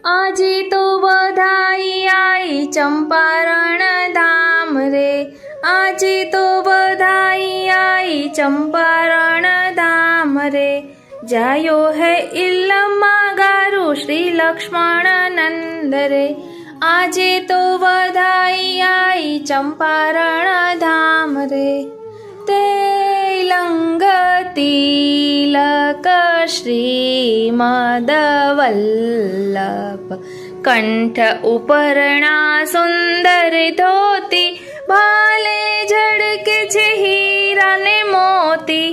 આજે તો બધાઈ आई चंपारण धाम रे। આજે તો બધાઈ आई चंपारण धाम रे। जायो है इल्लमा गारू श्री लक्ष्मण नंद रे। આજે તો બધાઈ आई चंपारण धाम रे। तेलंग तिलक श्रीमदवल्लभ कंठ उपरणा सुंदर धोती। भाले झड़के छे हीरा ने मोती।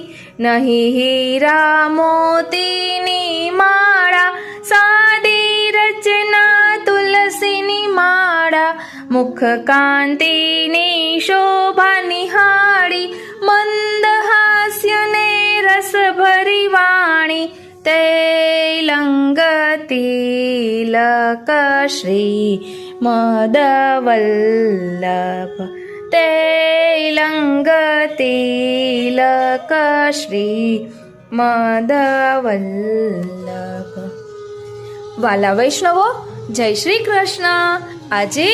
नहीं हीरा मोती नी माळा सादी रचना तुलसी नी माळा। मुख कांति नी शोभा निहाड़ी मंद हास्य ने रस भरी वाणी। तेलंग तिलक श्री मदवल्लभ। तेलंग तिलक श्री मदवल्लभ। वाला वैष्णवो जय श्री कृष्ण। આજે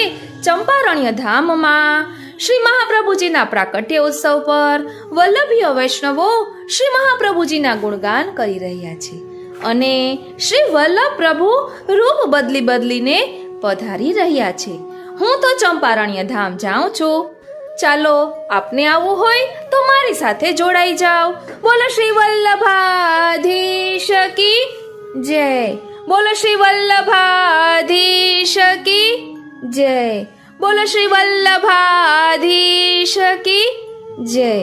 ચંપારણ્ય ધામમાં શ્રી મહાપ્રભુજીના પ્રાકટ્ય ઉત્સવ પર વલ્લભીય વૈષ્ણવો શ્રી મહાપ્રભુજીના ગુણગાન કરી રહ્યા છે અને શ્રી વલ્લભ પ્રભુ રૂપ બદલી બદલીને પધારી રહ્યા છે। હું તો ચંપારણ્ય ધામ જાઉં છું। ચાલો આપને આવવું હોય તો મારી સાથે જોડાઈ જાઓ। બોલો શ્રી વલ્લભાધીશ કી જય। બોલો શ્રી વલ્લભાધીશ કી જય। બોલો શ્રી વલ્લભાધીશ કી જય।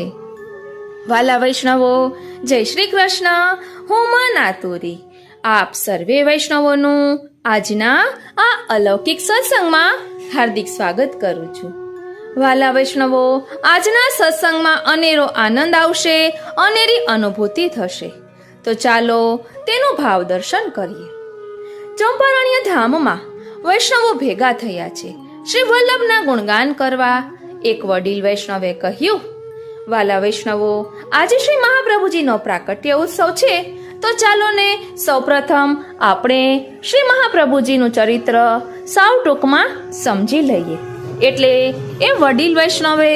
વાલા વૈષ્ણવો જય શ્રી કૃષ્ણ। હું મનાતુરી આપ સર્વે વૈષ્ણવોનું આજના આ અલૌકિક સત્સંગમાં હાર્દિક સ્વાગત કરું છું। વાલા વૈષ્ણવો આજના સત્સંગમાં અનેરો આનંદ આવશે, અનેરી અનુભૂતિ થશે। તો ચાલો તેનું ભાવ દર્શન કરીએ। ચંપારણ્ય ધામમાં વૈષ્ણવો ભેગા થયા છે શ્રી વલ્લભના ગુણગાન કરવા। એક વડીલ વૈષ્ણવે કહ્યું, વાલા વૈષ્ણવો આજે શ્રી મહાપ્રભુજીનો પ્રાકટ્ય ઉત્સવ છે, તો ચાલો ને સૌપ્રથમ આપણે શ્રી મહાપ્રભુજીનું ચરિત્ર સાવ ટૂંકમાં સમજી લઈએ। એટલે એ વડીલ વૈષ્ણવે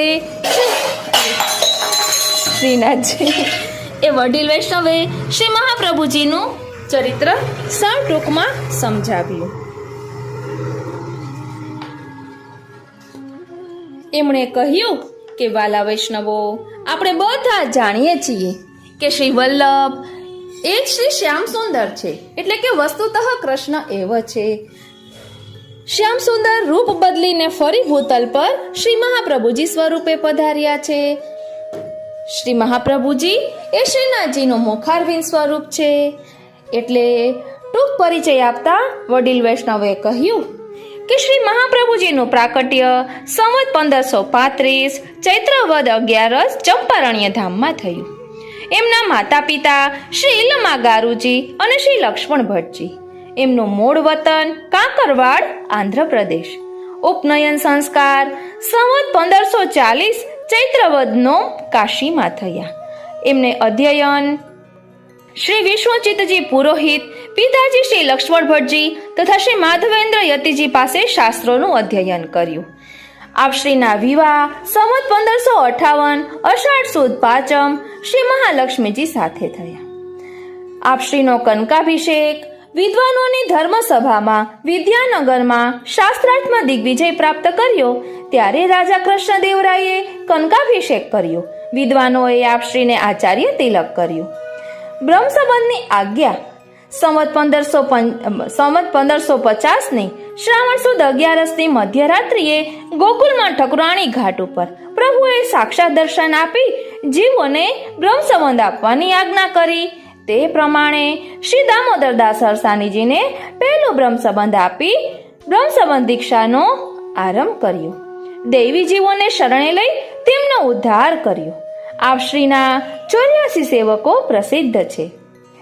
શ્રી મહાપ્રભુજીનું ચરિત્ર સાવ ટૂંકમાં સમજાવ્યું। એમણે કહ્યું કે વાલા વૈષ્ણવો આપણે બધા જાણીએ છીએ કે શ્રી વલ્લભ એ શ્રી શ્યામ સુંદર છે, એટલે કે વસ્તુતઃ કૃષ્ણ એવ છે। શ્યામ સુંદર રૂપ બદલીને ફરી ભૂતલ પર શ્રી મહાપ્રભુજી સ્વરૂપે પધાર્યા છે। શ્રી મહાપ્રભુજી એ શ્રીનાથજીનું મુખારવિંદ સ્વરૂપ છે। એટલે ટૂંક પરિચય આપતા વડીલ વૈષ્ણવે કહ્યું કે શ્રી મહાપ્રભુજીનું પ્રાકટ્ય સંવત 1535 ચૈત્ર વદ 11 ચંપારણ્ય ધામમાં થયું। એમના માતા પિતા શ્રી ઇલમા ગારુજી અને શ્રી લક્ષ્મણ ભટ્ટજી। એમનું મૂળ વતન કાંકરવાડ આંધ્રપ્રદેશ। ઉપનયન સંસ્કાર સંવત 1540 ચૈત્ર વદ 9 કાશીમાં થયા। એમને અધ્યયન શ્રી વિષ્ણુચિતજી પુરોહિત, પિતાજી શ્રી લક્ષ્મણ ભટ્ટજી તથા શ્રી માધવેન્દ્ર યતિજી પાસે શાસ્ત્રોનું અધ્યયન કર્યું। આપશ્રીના વિવાહ સંવત 1558 અષાઢ સુદ પાંચમ શ્રી મહાલક્ષ્મીજી સાથે થયા। આપશ્રીનો કનકાભિષેક વિદ્વાનોની ધર્મસભામાં વિદ્યાનગરમાં શાસ્ત્રાર્થમાં દિગ્વિજય પ્રાપ્ત કર્યો ત્યારે રાજા કૃષ્ણદેવરાયે કનકાભિષેક કર્યો। વિદ્વાનોએ આપશ્રીને આચાર્ય તિલક કર્યું। બ્રહ્મસંબંધની આજ્ઞા સંવત 1550ની શ્રાવણ સુદ 11ની મધ્યરાત્રિએ ગોકુલમાં ઠકુરાણી ઘાટ ઉપર પ્રભુએ સાક્ષાત દર્શન આપી જીવોને બ્રહ્મસંબંધ આપવાની આજ્ઞા કરી। તે પ્રમાણે શ્રી દામોદરદાસ હરસાણીજીને પહેલો બ્રહ્મસંબંધ આપી બ્રહ્મસંબંધ દીક્ષાનો આરંભ કર્યો। દૈવી જીવોને શરણે લઈ તેમનો ઉદ્ધાર કર્યો। આપશ્રીના 84 સેવકો પ્રસિદ્ધ છે।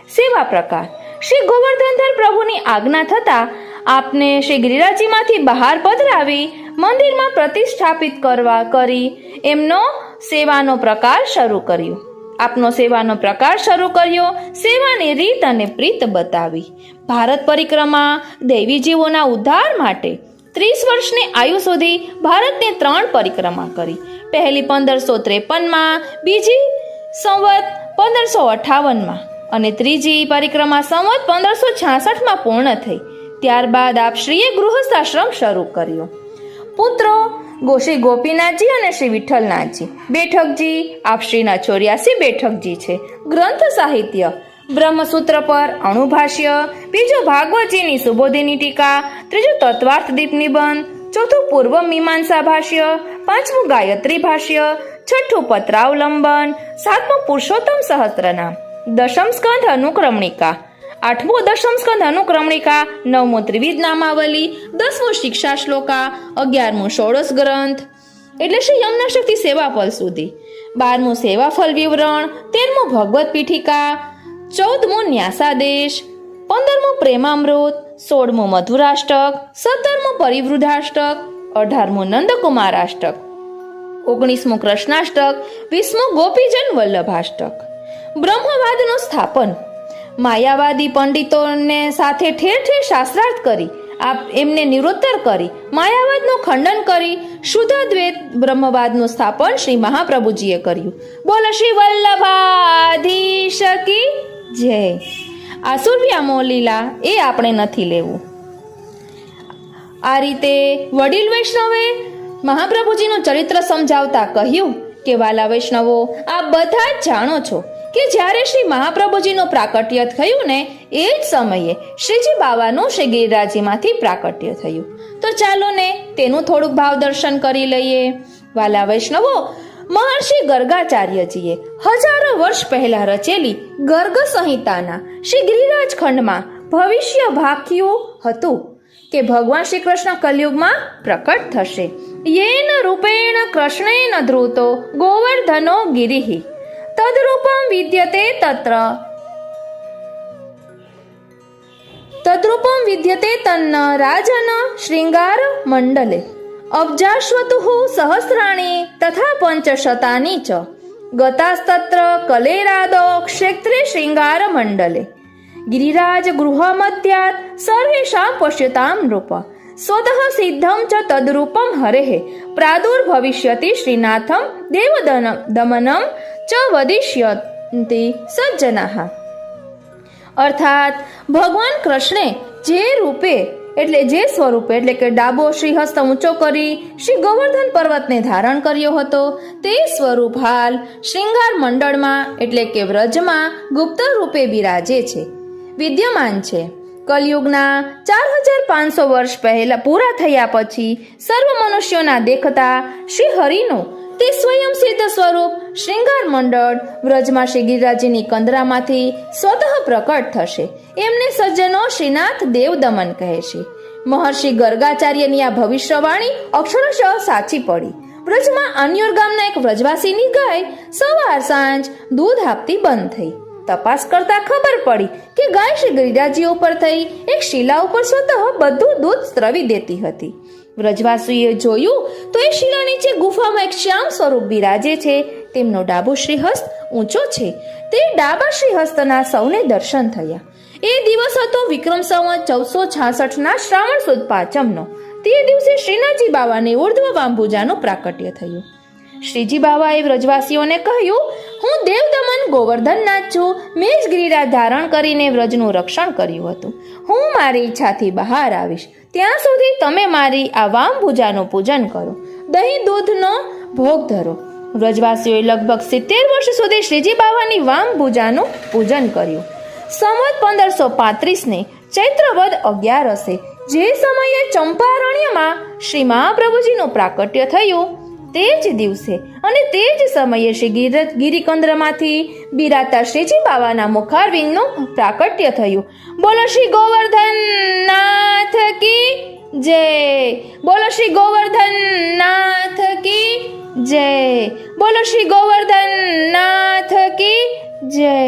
સેવા પ્રકાર શ્રી ગોવર્ધનધર પ્રભુની આજ્ઞા થતા આપને શ્રી ગિરિરાજીમાંથી બહાર પધરાવી મંદિરમાં પ્રતિષ્ઠાપિત કરી એમનો સેવાનો પ્રકાર શરૂ કર્યો। આપનો સેવાનો પ્રકાર શરૂ કર્યો, સેવાની રીત અને પ્રીત બતાવી. ભારત પરિક્રમા દૈવી જીવોના ઉદ્ધાર માટે 30 વર્ષની આયુ સુધી ભારતને 3 પરિક્રમા કરી. પહેલી 1553માં, બીજી સંવત 1558માં અને ત્રીજી પરિક્રમા સંવત 1566માં પૂર્ણ થઈ. ત્યારબાદ આપશ્રીએ ગૃહસ્થાશ્રમ શરૂ કર્યો. પુત્રો શ્રી ગોપીનાથજી અને શ્રી વિઠ્ઠલનાથજી બેઠકજી આપશ્રીના 84 બેઠકજી છે. ગ્રંથ સાહિત્ય: બ્રહ્મસૂત્ર પર અણુભાષ્ય, બીજું ભાગવતજીની સુબોધિની ટીકા, ત્રીજું તત્વાર્થ દીપ નિબંધ, ચોથું પૂર્વ મીમાંસા ભાષ્ય, પાંચમું ગાયત્રી ભાષ્ય, છઠ્ઠું પત્રાવલંબન, સાતમું પુરુષોત્તમ સહસ્ત્રનામ, દશમ સ્કંધ અનુક્રમણિકા, આઠમું દશમ સ્કંધ અનુક્રમણિકા, નવમું ત્રિવિધ નામાવલી, 10મું શિક્ષા શ્લોકા, 11મું ષોડશ ગ્રંથ એટલે શ્રી યમુના શક્તિ સેવાફલ સુધી, 12મું સેવાફલ વિવરણ, 13મું ભગવત પીઠિકા, 14મું ન્યાસાદેશ, 15મું પ્રેમામૃત, 16મું મધુરાષ્ટક, 17મું પરિવૃદ્ધાષ્ટક, 18મું નંદકુમારાષ્ટક, 19મું કૃષ્ણાષ્ટક, 20મું ગોપીજન વલ્લભાષ્ટક. બ્રહ્મવાદનું સ્થાપન: માયાવાદી પંડિતોને સાથે ઠેર ઠેર શાસ્ત્રાર્થ કરી એમને નિવૃત્તર કરી માયાવાદનું ખંડન કરી શુદ્ધાદ્વૈત બ્રહ્મવાદનું સ્થાપન શ્રી મહાપ્રભુજીએ કર્યું. બોલો શ્રી વલ્લભાધીશ કી જય. આસુરવ્યામો લીલા એ આપણે નથી લેવું. આ રીતે વડીલ વૈષ્ણવે મહાપ્રભુજીનું ચરિત્ર સમજાવતા કહ્યું કે વાલા વૈષ્ણવો, આ બધા જ જાણો છો કે જ્યારે શ્રી મહાપ્રભુજીનું પ્રાકટ્ય થયું ને એ જ સમયે શ્રીજી બાવાનું શ્રી ગિરિરાજજીમાંથી પ્રાકટ્ય થયું. તો ચાલો ને તેનું થોડુંક ભાવ દર્શન કરી લઈએ. વાલા વૈષ્ણવો, મહર્ષિ ગર્ગાચાર્યજીએ હજારો વર્ષ પહેલા રચેલી ગર્ગ સંહિતાના શ્રી ગિરિરાજ ખંડમાં ભવિષ્ય ભાખ્યું હતું કે ભગવાન શ્રી કૃષ્ણ કલયુગમાં પ્રકટ થશે. યેન રૂપેણ કૃષ્ણેન ધૃતો ગોવર્ધનો ગિરિઃ તદ્રૂપમ વિદ્યતે તન્ન રાજન શૃંગાર મંડલે અબ્જાશ્વતુઃ સહસ્રાણી તથા પંચશતાની ચ ગતાસ્તત્ર કલેરાદો ક્ષેત્રે શૃંગાર મંડલે ગિરિરાજ ગૃહ મધ્યાત સર્વેષાં પશ્યતામ નૃપ સ્વતઃ સિદ્ધમ ચ તદ્રૂપમ હરેઃ પ્રાદુર્ભવિષ્યતિ શ્રીનાથમ દેવદમનમ ચ વદિષ્યન્તિ સજ્જનાઃ. અર્થાત ભગવાન કૃષ્ણે જે રૂપે એટલે જે સ્વરૂપે એટલે કે ડાબો શ્રીહસ્ત ઊંચો કરી શ્રી ગોવર્ધન પર્વતને ધારણ કર્યો હતો તે સ્વરૂપ હાલ શૃંગાર મંડળમાં એટલે કે વ્રજમાં ગુપ્ત રૂપે બિરાજે છે, વિદ્યમાન છે. કલયુગના 4500 વર્ષ પહેલા પૂરા થયા પછી સર્વ મનુષ્યોના દેખતા શ્રી હરિનું તે સ્વયં સિદ્ધ સ્વરૂપ શૃંગાર મંડળ વ્રજમાં શ્રી ગિરિરાજજીની કંદરામાંથી સ્વતઃ પ્રકટ થશે. એમને સજ્જનો શ્રીનાથ દેવદમન કહે છે. મહર્ષિ ગર્ગાચાર્યની આ ભવિષ્યવાણી અક્ષરશઃ સાચી પડી. વ્રજમાં અન્યોર ગામના એક વ્રજવાસીની ગાય સવાર સાંજ દૂધ આપતી બંધ થઈ. તપાસ કરતા ખબર પડી કે ગાય શ્રી ગિરિરાજજી ઉપર થઈ એક શિલા ઉપર સ્વતઃ બધું દૂધ સ્ત્રવી દેતી હતી. વ્રજવાસીએ જોયું તો એ શિલા નીચે ગુફામાં એક શ્યામ સ્વરૂપ બિરાજે છે. તેમનો ડાબો શ્રીહસ્ત ઊંચો છે. તે ડાબા શ્રીહસ્તના સૌને દર્શન થયા. એ દિવસ હતો વિક્રમ સંવત 1466ના શ્રાવણ સુદ પાંચમનો. તે દિવસે શ્રીનાથજી બાવાને ઉર્ધ્વ વામભુજાનું પ્રાકટ્ય થયું. શ્રીજી બાવાએ વ્રજવાસીઓને કહ્યું, હું દેવદમન ગોવર્ધનનાથ છું. મેં જ ગિરિરાજ ધારણ કરીને વ્રજનું રક્ષણ કર્યું હતું. હું મારી ઈચ્છાથી બહાર આવીશ. ત્યાં સુધી તમે મારી આ વામભુજાનું પૂજન કરો, દહીં દૂધનો ભોગ ધરો. વ્રજવાસીઓએ લગભગ 70 વર્ષ સુધી શ્રીજી બાવાની વામભુજાનું પૂજન કર્યું. સંવત 1535ને ચૈત્ર વદ 11 જે સમયે ચંપારણ્યમાં શ્રી મહાપ્રભુજીનું પ્રાકટ્ય થયું તે જ દિવસે અને તે જ સમયે શ્રી ગિરિકંદ્રમાંથી બિરાતા શ્રીજી બાવાના મુખારવિંદનું પ્રાકટ્ય થયું. બોલો શ્રી ગોવર્ધનનાથ કી જય. બોલો શ્રી ગોવર્ધનનાથ કી જય. બોલો શ્રી ગોવર્ધનનાથ કી જય.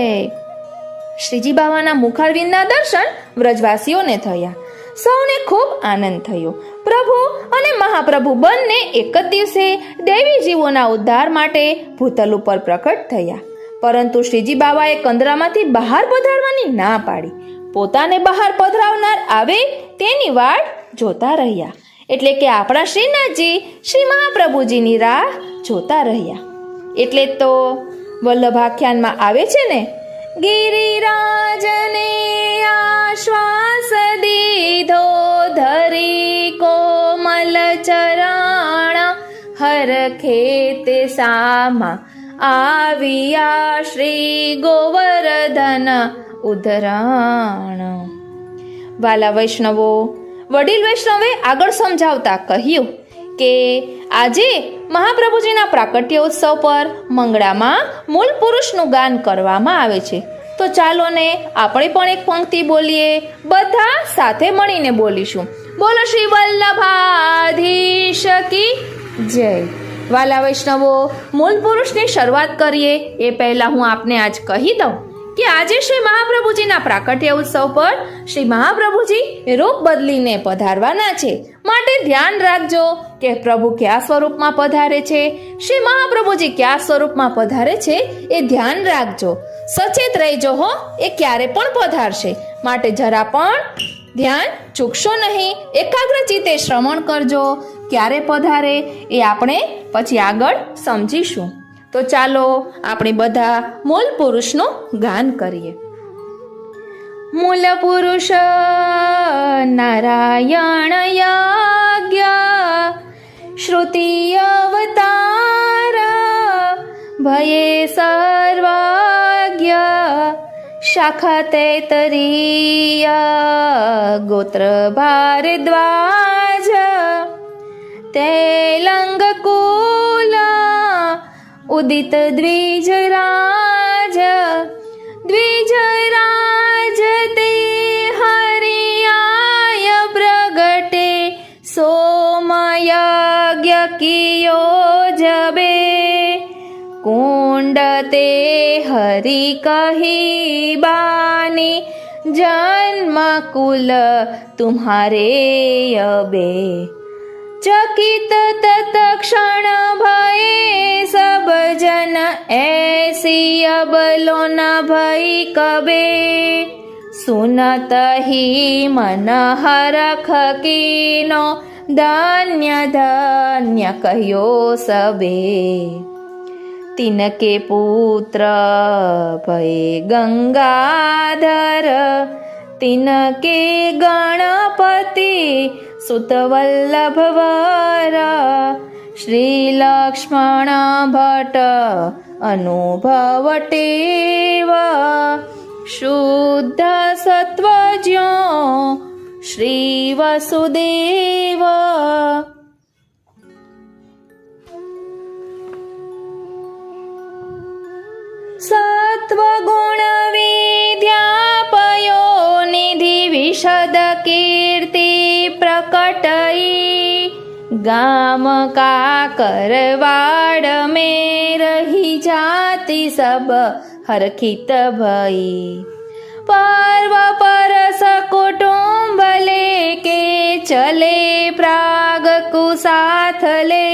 શ્રીજી બાવાના મુખારવિંદના દર્શન વ્રજવાસીઓને થયા. સૌને ખૂબ આનંદ થયો. પ્રભુ અને મહાપ્રભુ બંને એક જ દિવસે દૈવી જીવોના ઉદ્ધાર માટે ભૂતલ ઉપર પ્રકટ થયા. પરંતુ શ્રીજી બાવાએ કંદરામાંથી બહાર પધારવાની ના પાડી. પોતાને બહાર પધરાવનાર આવે તેની વાટ જોતા રહ્યા. એટલે કે આપણા શ્રીનાથજી શ્રી મહાપ્રભુજીની રાહ જોતા રહ્યા. એટલે તો વલ્લભાખ્યાનમાં આવે છે ને, ગિરિરાજને આશ્વાસ દીધો ધરી કોમલ ચરણ હરખે તે સામા આવ્યા શ્રી ગોવર્ધન ઉધરાણ. વાલા વૈષ્ણવો, વડીલ વૈષ્ણવે આગળ સમજાવતા કહ્યું કે આજે મહાપ્રભુજીના પ્રાકટ્ય ઉત્સવ પર મંગળામાં મૂળ પુરુષનું ગાન કરવામાં આવે છે. તો ચાલો ને આપણે પણ એક પંક્તિ બોલીએ. બધા સાથે મળીને બોલીશું. બોલો શ્રી વલ્લભાધીશ કી જય. વાલા વૈષ્ણવો, મૂળ પુરુષની શરૂઆત કરીએ એ પહેલા હું આપને આજ કહી દઉં કે આજે શ્રી મહાપ્રભુજીના પ્રાકટ્ય ઉત્સવ પર શ્રી મહાપ્રભુજી રૂપ બદલીને પધારવાના છે. માટે ધ્યાન રાખજો કે પ્રભુ કયા સ્વરૂપમાં પધારે છે, શ્રી મહાપ્રભુજી કયા સ્વરૂપમાં પધારે છે એ ધ્યાન રાખજો. સચેત રહેજો હો, એ ક્યારે પણ પધારશે. માટે જરા પણ ધ્યાન ચૂકશો નહીં. એકાગ્ર ચિત્તે શ્રવણ કરજો. ક્યારે પધારે એ આપણે પછી આગળ સમજીશું. તો ચાલો આપણે બધા મૂળ પુરુષનું ગાન કરીએ. મૂળ પુરુષ નારાયણ યજ્ઞ શ્રુતિ અવતાર ભયે સર્વજ્ઞ શાખા તૈતરીય ગોત્ર ભારદ્વાજ તૈલંગ કુલ ઉદિત દ્વિજરાજ દ્વિજરાજ તે હરિયાય પ્રગટે સોમયજ્ઞ કિયો જબે કુંડ તે હરિ કહી બાની જન્મ કુલ તુમ્હારે અબે चकित तत्क्षण भये सब जन ऐसी अबलो न भई कबे सुनत ही मन हरख कीनो धन्य धन्य कह्यो सबे तिनके पुत्र भये गंगाधर तिनके गणपति सुत वल्लभवर श्री लक्ष्मण भट्ट अनुभवटेव शुद्ध सत्वज्ञो श्री वसुदेव सत्वगुण विद्यापयो निधि विशद कीर्ति प्रकटई गाम का करवाड़ में रही जाति सब हरखित भई पर्व परस कुटुंब लेके चले प्राग कुसाथ ले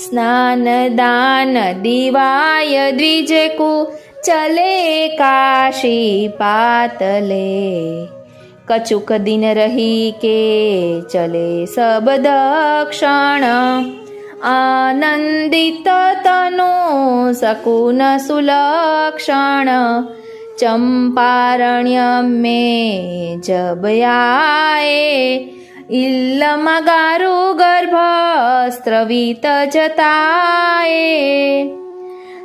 स्नान दान दिवाय द्विज को चले काशी पातले कचुक दिन रही के चले सब दक्षिण आनंदित तनु सकुन सुलक्षण चंपारण्य में जब आए इल्लम गारु गर्भ स्त्रवित जताए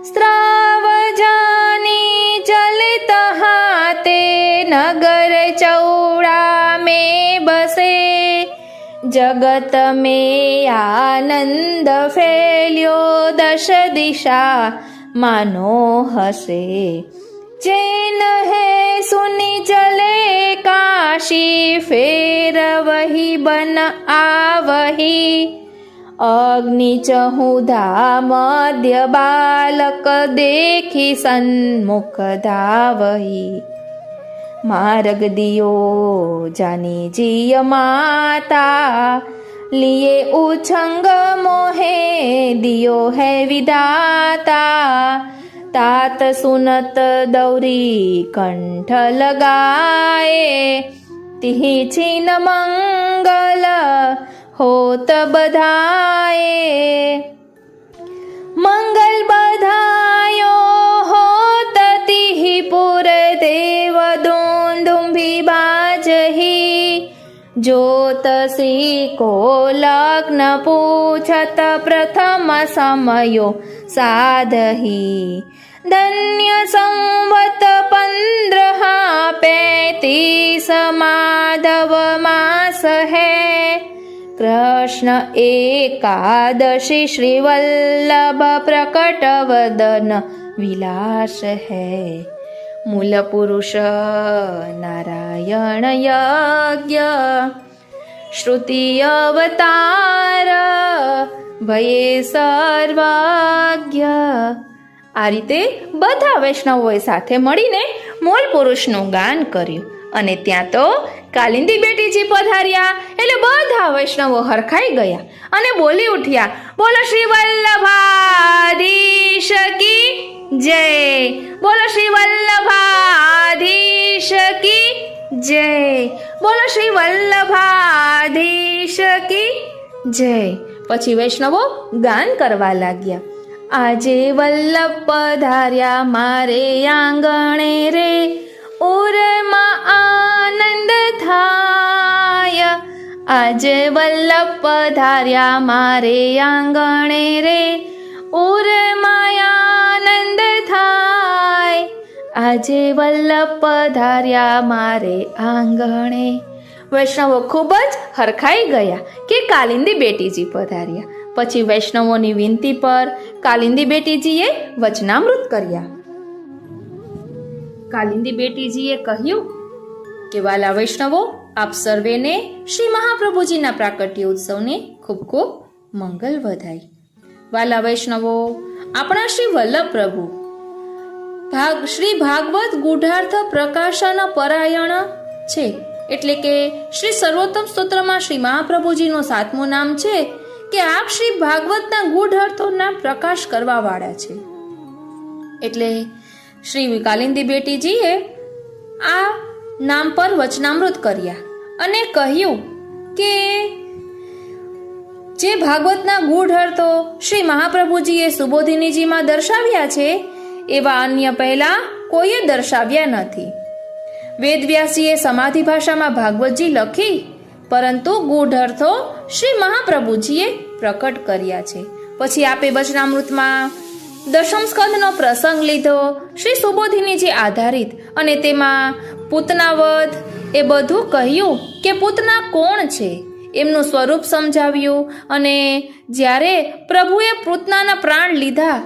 स्त्राव जानी चलित हाथे नगर चौड़ा में बसे जगत में आनंद फैल्यो दश दिशा मानो हसे चैन है सुनी चले काशी फेर वही बन आवही अग्नि चहुधा मध्य बालक देखी सन्मुख धावही मार्ग दियो जानी जिय माता लिए उछंग मोहे दियो है विदाता तात सुनत दौरी कंठ लगाए, तिहि छिन मंगल होत बधाए। मंगल बधायो होत तिहि पुर देव दुंदुभि बाजहि, जोत श्री को लग्न पूछत प्रथम समयो साधहि। धन्य संवत 1535 माधव मास है, कृष्ण एकादशी श्रीवल्लभ प्रकट वदन विलास है। मूल पुरुष नारायण यज्ञ, श्रुति अवतार ભયે સર્વજ્ઞ। આ રીતે બધા વૈષ્ણવોએ સાથે મળીને મૂળ પુરુષનું ગાન કર્યું અને ત્યાં તો કાલિંદી બેટીજી પધાર્યા એટલે બધા વૈષ્ણવો હરખાઈ ગયા અને બોલી ઉઠ્યા, બોલો શ્રી વલ્લભાધીશ કી જય, બોલો શ્રી વલ્લભાધીશ કી જય, બોલો શ્રી વલ્લભાધીશ કી જય। પછી વૈષ્ણવો ગાન કરવા લાગ્યા, આજે વલ્લભ પધાર્યા મારે આંગણે રે, ઉરમાં આનંદ થાય। આજે વલ્લભ પધાર્યા મારે આંગણે રે, ઉરમાં આનંદ થાય। આજે વલ્લભ પધાર્યા મારે આંગણે। વૈષ્ણવો ખૂબ જ હરખાઈ ગયા કે કાલિંદી બેટીજી પધાર્યા। પછી વૈષ્ણવોની વિનંતી પર કાલિંદી બેટીજીએ વચનામૃત કર્યા। કાલિંદી બેટીજીએ કહ્યું કે વાલા વૈષ્ણવો, આપ સર્વેને શ્રી મહાપ્રભુજીના પ્રાકટ્ય ઉત્સવને ખૂબ ખૂબ મંગલ વધાય। વાલા વૈષ્ણવો, આપણા શ્રી વલ્લભ પ્રભુ શ્રી ભાગવત ગૂઢાર્થ પ્રકાશન પરાયણ છે, એટલે કે શ્રી સર્વોત્તમ સ્તોત્રમાં શ્રી મહાપ્રભુજીનું 7મું નામ છે કે આપ શ્રી ભાગવતના ગૂઢ અર્થોના પ્રકાશ કરવા વાળા છે। એટલે શ્રી કાલિંદી બેટીજીએ આ નામ પર વચનામૃત કર્યા અને કહ્યું કે જે ભાગવતના ગૂઢ અર્થો શ્રી મહાપ્રભુજીએ સુબોધિનીજીમાં દર્શાવ્યા છે એવા અન્ય પહેલા કોઈએ દર્શાવ્યા નથી। વેદવ્યાસજીએ સમાધિ ભાષામાં ભાગવતજી લખી, પરંતુ ગૂઢ અર્થો શ્રી મહાપ્રભુજીએ પ્રકટ કર્યા છે। પછી આપે વચનામૃતમાં દશમ સ્કંદનો પ્રસંગ લીધો, શ્રી સુબોધિનીજી આધારિત, અને તેમાં પૂતનાવધ એ બધું કહ્યું કે પૂતના કોણ છે, એમનું સ્વરૂપ સમજાવ્યું। અને જ્યારે પ્રભુએ પૂતનાના પ્રાણ લીધા,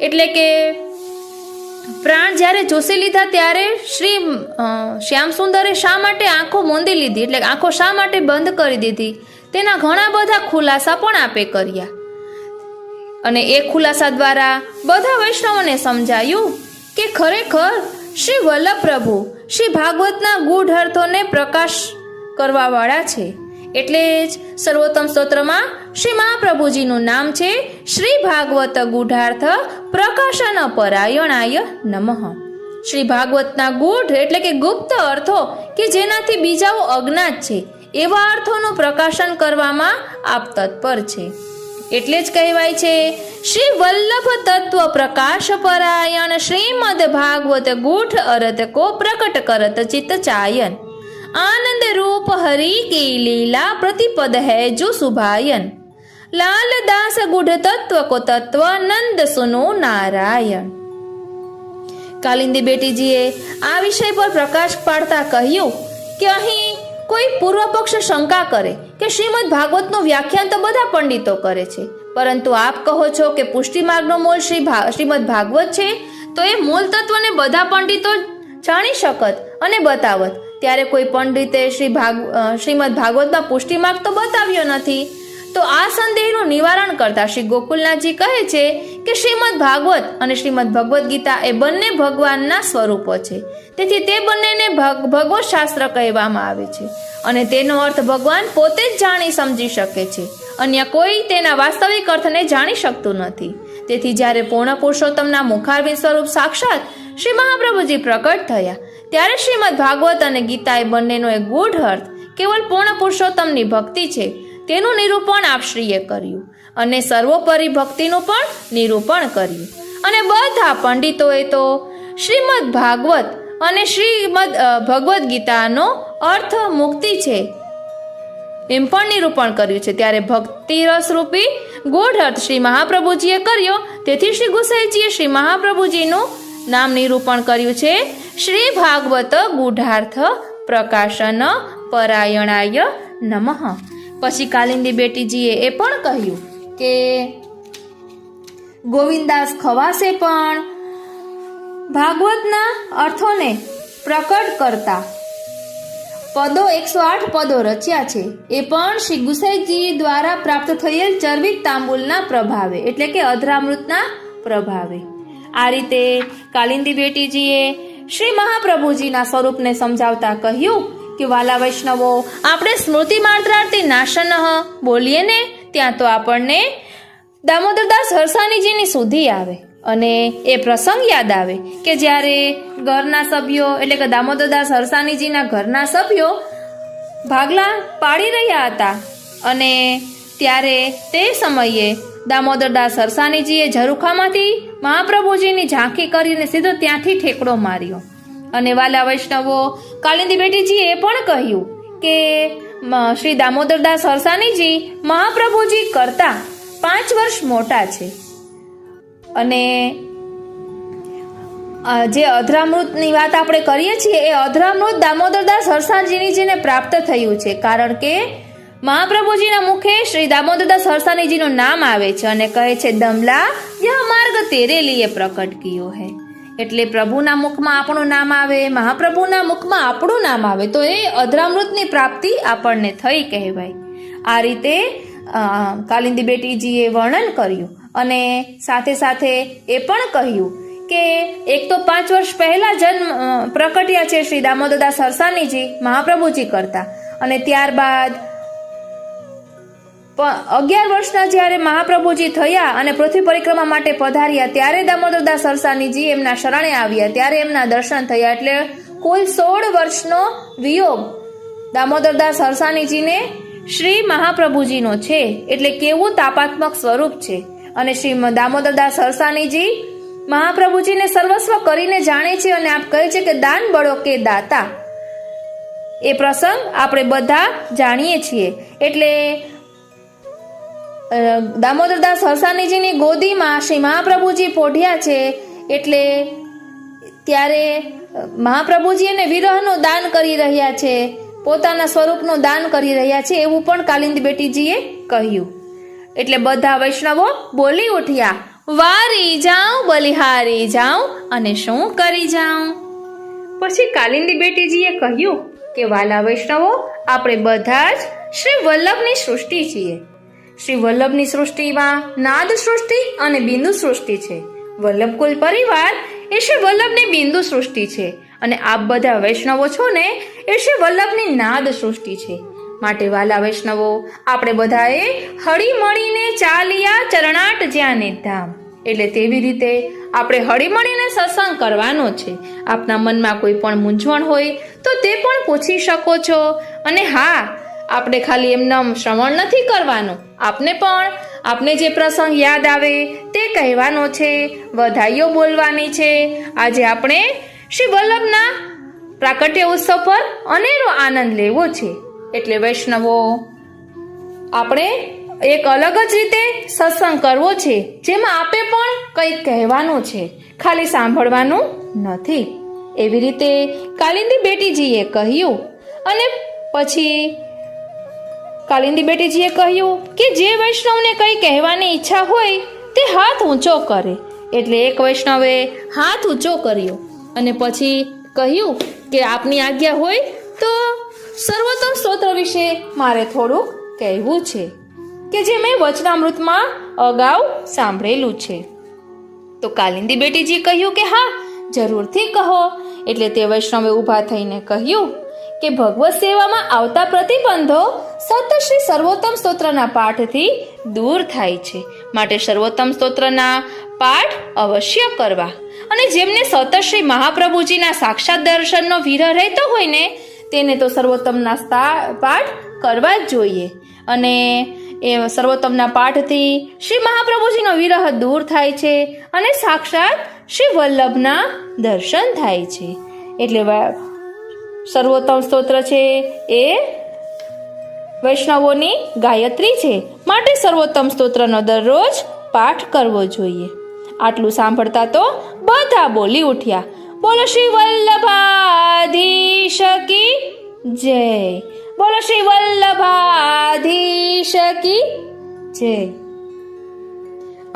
એટલે કે પ્રાણ જ્યારે જોશી લીધા, ત્યારે શ્રી શ્યામ સુંદરે શા માટે આંખો મોંદી લીધી, એટલે આંખો શા માટે બંધ કરી દીધી, તેના ઘણા બધા ખુલાસા પણ આપે કર્યા। અને એ ખુલાસા દ્વારા બધા વૈષ્ણવોને સમજાયું કે ખરેખર શ્રી વલ્લભ પ્રભુ શ્રી ભાગવતના ગૂઢ અર્થોને પ્રકાશ કરવા વાળા છે। એટલે જ સર્વોત્તમ સ્તોત્રમાં શ્રી મહાપ્રભુજીનું નામ છે શ્રી ભાગવત ગૂઢાર્થ પ્રકાશન પરાયણાય નમઃ। શ્રી ભાગવતના ગૂઢ એટલે કે ગુપ્ત અર્થો કે જેનાથી બીજાઓ અજ્ઞાત છે એવા અર્થોનું પ્રકાશન કરવામાં આપ તત્પર છે। એટલે જ કહેવાય છે શ્રી વલ્લભ તત્વ પ્રકાશ પરાયણ શ્રીમદ ભાગવત ગૂઢ અર્થ કો પ્રકટ કરત ચિત્ત ચાયન, आनंद रूप हरि की लीला प्रतिपद है जो सुभायन, लाल दास गुढ़ तत्व को तत्व नंद सुनो नारायण। કાલિંદી બેટીજીએ આ વિષય પર પ્રકાશ પાડતા કહ્યું કે અહીં કોઈ પૂર્વ પક્ષ શંકા કરે કે શ્રીમદ ભાગવતનું વ્યાખ્યાન તો બધા પંડિતો કરે છે, પરંતુ આપ કહો છો કે પુષ્ટિ માર્ગનો મૂળ શ્રીમદ ભાગવત છે, તો એ મૂળ તત્વને બધા પંડિતો જાણી શકત અને બતાવત, ત્યારે કોઈ પંડિતે શ્રીમદ ભાગવતમાં પુષ્ટિ માર્ગ તો બતાવ્યો નથી। તો આ સંદેહનું નિવારણ કરતા શ્રી ગોકુલનાથજી કહે છે કે શ્રીમદ ભાગવત અને શ્રીમદ ભગવદ્ ગીતા એ બંને ભગવાનના સ્વરૂપો છે, તેથી તે બંનેને ભગવત શાસ્ત્ર કહેવામાં આવે છે અને તેનો અર્થ ભગવાન પોતે જ જાણી સમજી શકે છે, અન્ય કોઈ તેના વાસ્તવિક અર્થને જાણી શકતું નથી। તેથી જ્યારે પૂર્ણ પુરુષોત્તમના મુખારવિંદ સ્વરૂપ સાક્ષાત શ્રી મહાપ્રભુજી પ્રકટ થયા ત્યારે શ્રીમદ ભાગવત અને ગીતા એ બંનેનો એક ગૂઢ અર્થ કેવલ પૂર્ણ પુરુષોત્તમની ભક્તિ છે તેનું નિરૂપણ આપશ્રીએ કર્યું અને સર્વોપરી ભક્તિનું પણ નિરૂપણ કર્યું. અને બધા પંડિતોએ તો શ્રીમદ ભાગવત અને શ્રીમદ ભગવદ્ ગીતાનો અર્થ મુક્તિ છે એમ પણ નિરૂપણ કર્યું છે. ત્યારે ભક્તિ રસરૂપી ગૂઢ અર્થ શ્રી મહાપ્રભુજીએ કર્યો. તેથી શ્રી ગુસાઈજીએ શ્રી મહાપ્રભુજીનું નામ નિરૂપણ કર્યું છે શ્રી ભાગવત ગૂઢાર્થ પ્રકાશન પરાયણાય નમઃ. પછી કાલિંદી બેટીજીએ એ પણ કહ્યું કે ગોવિંદાસ ખવાસે પણ ભાગવતના અર્થોને પ્રકટ કરતા પદો 108 પદો રચ્યા છે. એ પણ શ્રી ગુસાઈજી દ્વારા પ્રાપ્ત થયેલ ચર્વિત તાંબુલના પ્રભાવે એટલે કે અધરામૃતના પ્રભાવે. આ રીતે કાલિંદી બેટીજીએ શ્રી મહાપ્રભુજીના સ્વરૂપને સમજાવતા કહ્યું કે વાલા વૈષ્ણવો, આપણે સ્મૃતિ માત્રાર્થી નાશન બોલીએ ને ત્યાં તો આપણને દામોદરદાસ હરસાણીજીની સુધી આવે અને એ પ્રસંગ યાદ આવે કે જ્યારે ઘરના સભ્યો એટલે કે દામોદરદાસ હરસાણીજીના ઘરના સભ્યો ભાગલા પાડી રહ્યા હતા અને ત્યારે તે સમયે દામોદરદાસ હરસાણીજીએ ઝરૂખામાંથી મહાપ્રભુજીની ઝાંખી કરીને સીધો ત્યાંથી ઠેકડો માર્યો. અને વાલા વૈષ્ણવો, કાલિંદી બેટીજીએ એ પણ કહ્યું કે શ્રી દામોદરદાસ હરસાણીજી મહાપ્રભુજી કરતા 5 વર્ષ મોટા છે અને જે અધરામૃતની વાત આપણે કરીએ છીએ એ અધરામૃત દામોદરદાસ હરસાણીજીને પ્રાપ્ત થયું છે. કારણ કે મહાપ્રભુજીના મુખે શ્રી દામોદરદાસ હરસાણીજીનું નામ આવે છે અને કહે છે દમલા યહ માર્ગ તેરે લીએ પ્રકટ કિયો હૈ. એટલે પ્રભુના મુખમાં આપણું નામ આવે, મહાપ્રભુના મુખમાં આપણું નામ આવે તો એ અધરામૃતની પ્રાપ્તિ આપણને થઈ કહેવાય. આ રીતે કાલિંદી બેટીજીએ વર્ણન કર્યું અને સાથે સાથે એ પણ કહ્યું કે એક તો 5 વર્ષ પહેલા જન્મ પ્રકટ્યા છે શ્રી દામોદરદાસ હરસાણીજી મહાપ્રભુજી કરતા અને ત્યારબાદ 11 વર્ષના જ્યારે મહાપ્રભુજી થયા અને પૃથ્વી પરિક્રમા માટે પધાર્યા ત્યારે દામોદરદાસ હરસાણીજી એમના શરણે આવ્યા ત્યારે એમના દર્શન થયા. એટલે કુલ 16 વર્ષનો વિયોગ દામોદરદાસ હરસાણીજીને શ્રી મહાપ્રભુજીનો છે. એટલે કેવું તાપાત્મક સ્વરૂપ છે. અને શ્રી દામોદરદાસ હરસાણીજી મહાપ્રભુજીને સર્વસ્વ કરીને જાણે છે અને આપ કહે છે કે દાન બળો કે દાતા. એ પ્રસંગ આપણે બધા જાણીએ છીએ. એટલે દામોદરદાસ હરસાણીજીની ગોદીમાં શ્રી મહાપ્રભુજી પોઢ્યા છે એટલે ત્યારે મહાપ્રભુજી એને વિરહનું દાન કરી રહ્યા છે, પોતાના સ્વરૂપનું દાન કરી રહ્યા છે એવું પણ કાલિંદી બેટીજીએ કહ્યું. એટલે બધા વૈષ્ણવો બોલી ઉઠ્યા, વારી જાઉં બલિહારી જાઉં અને શું કરી જાઉં. પછી કાલિંદી બેટીજીએ કહ્યું કે વાલા વૈષ્ણવો, આપણે બધા જ શ્રી વલ્લભની સૃષ્ટિ છીએ. શ્રી વલ્લભની સૃષ્ટિમાં નાદ સૃષ્ટિ અને બિંદુ સૃષ્ટિ છે. વલ્લભકુલ પરિવાર એ શ્રી વલ્લભની બિંદુ સૃષ્ટિ છે અને આપ બધા વૈષ્ણવો છો ને એ શ્રી વલ્લભની નાદ સૃષ્ટિ છે. માટે વાલા વૈષ્ણવો, આપણે બધાએ હળી મળીને ચાલ્યા ચરણાટ જ્યાં ધામ. એટલે તેવી રીતે આપણે હળી મળીને સત્સંગ કરવાનો છે. આપના મનમાં કોઈ પણ મૂંઝવણ હોય તો તે પણ પૂછી શકો છો. અને હા, આપણે ખાલી એમનામ શ્રવણ નથી કરવાનું, આપને જે પ્રસંગ યાદ આવે તે કહેવાનો છે, વધાઈઓ બોલવાની છે. આજે આપણે શ્રી વલ્લભના પ્રાકટ્ય ઉત્સવ પર અનેરો આનંદ લેવો છે. એટલે વૈષ્ણવો, આપણે એક અલગ જ રીતે સત્સંગ કરવો છે જેમાં આપે પણ કંઈક કહેવાનું છે, ખાલી સાંભળવાનું નથી. એવી રીતે કાલિંદી બેટીજીએ કહ્યું. અને પછી કાલિંદી બેટીજીએ કહ્યું કે જે વૈષ્ણવને કંઈ કહેવાની ઈચ્છા હોય તે હાથ ઊંચો કરે. એટલે એક વૈષ્ણવે હાથ ઊંચો કર્યો અને પછી કહ્યું કે આપની આજ્ઞા હોય તો સર્વોત્તમ સ્તોત્ર વિશે મારે થોડુંક કહેવું છે કે જે મેં વચનામૃતમાં અગાઉ સાંભળેલું છે. તો કાલિંદી બેટીજીએ કહ્યું કે હા, જરૂરથી કહો. એટલે તે વૈષ્ણવે ઊભા થઈને કહ્યું કે ભગવત સેવામાં આવતા પ્રતિબંધો સતત શ્રી સર્વોત્તમ સ્તોત્રના પાઠથી દૂર થાય છે. માટે સર્વોત્તમ સ્તોત્રના પાઠ અવશ્ય કરવા. અને જેમને સતત શ્રી મહાપ્રભુજીના સાક્ષાત દર્શનનો વિરહ રહેતો હોય ને તેને તો સર્વોત્તમના પાઠ કરવા જ જોઈએ. અને એ સર્વોત્તમના પાઠથી શ્રી મહાપ્રભુજીનો વિરહ દૂર થાય છે અને સાક્ષાત શ્રી વલ્લભના દર્શન થાય છે. એટલે સર્વોત્તમ સ્તોત્ર છે એ વૈષ્ણવોની ગાયત્રી છે. માટે સર્વોત્તમ સ્તોત્રનો દરરોજ પાઠ કરવો જોઈએ. આટલું સાંભળતા તો બધા બોલી ઉઠ્યા, બોલો શ્રી વલ્લભાધીશ કી જય, બોલો શ્રી વલ્લભાધીશ કી જય.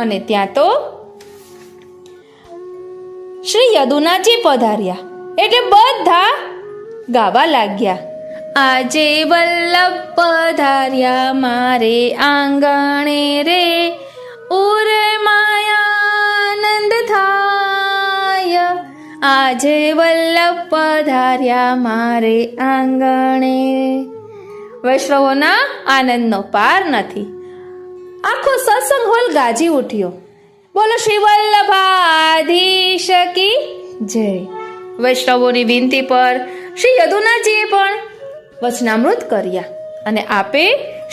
અને ત્યાં તો શ્રી યદુનાથજી પધાર્યા એટલે બધા ગાવા લાગ્યા, આજે વલ્લભ પધાર્યા મારે આંગણે રે, ઉરે માયાનંદ થાય, આજે વલ્લભ પધાર્યા મારે આંગણે. વૈષ્ણવોના આનંદનો પાર નથી. આખો સત્સંગ હોલ ગાજી ઉઠ્યો, બોલો શ્રી વલ્લભાધીશ કી જય. વૈષ્ણવોની વિનંતી પર શ્રી યદુનાથજીએ પણ વચનામૃત કર્યા અને આપે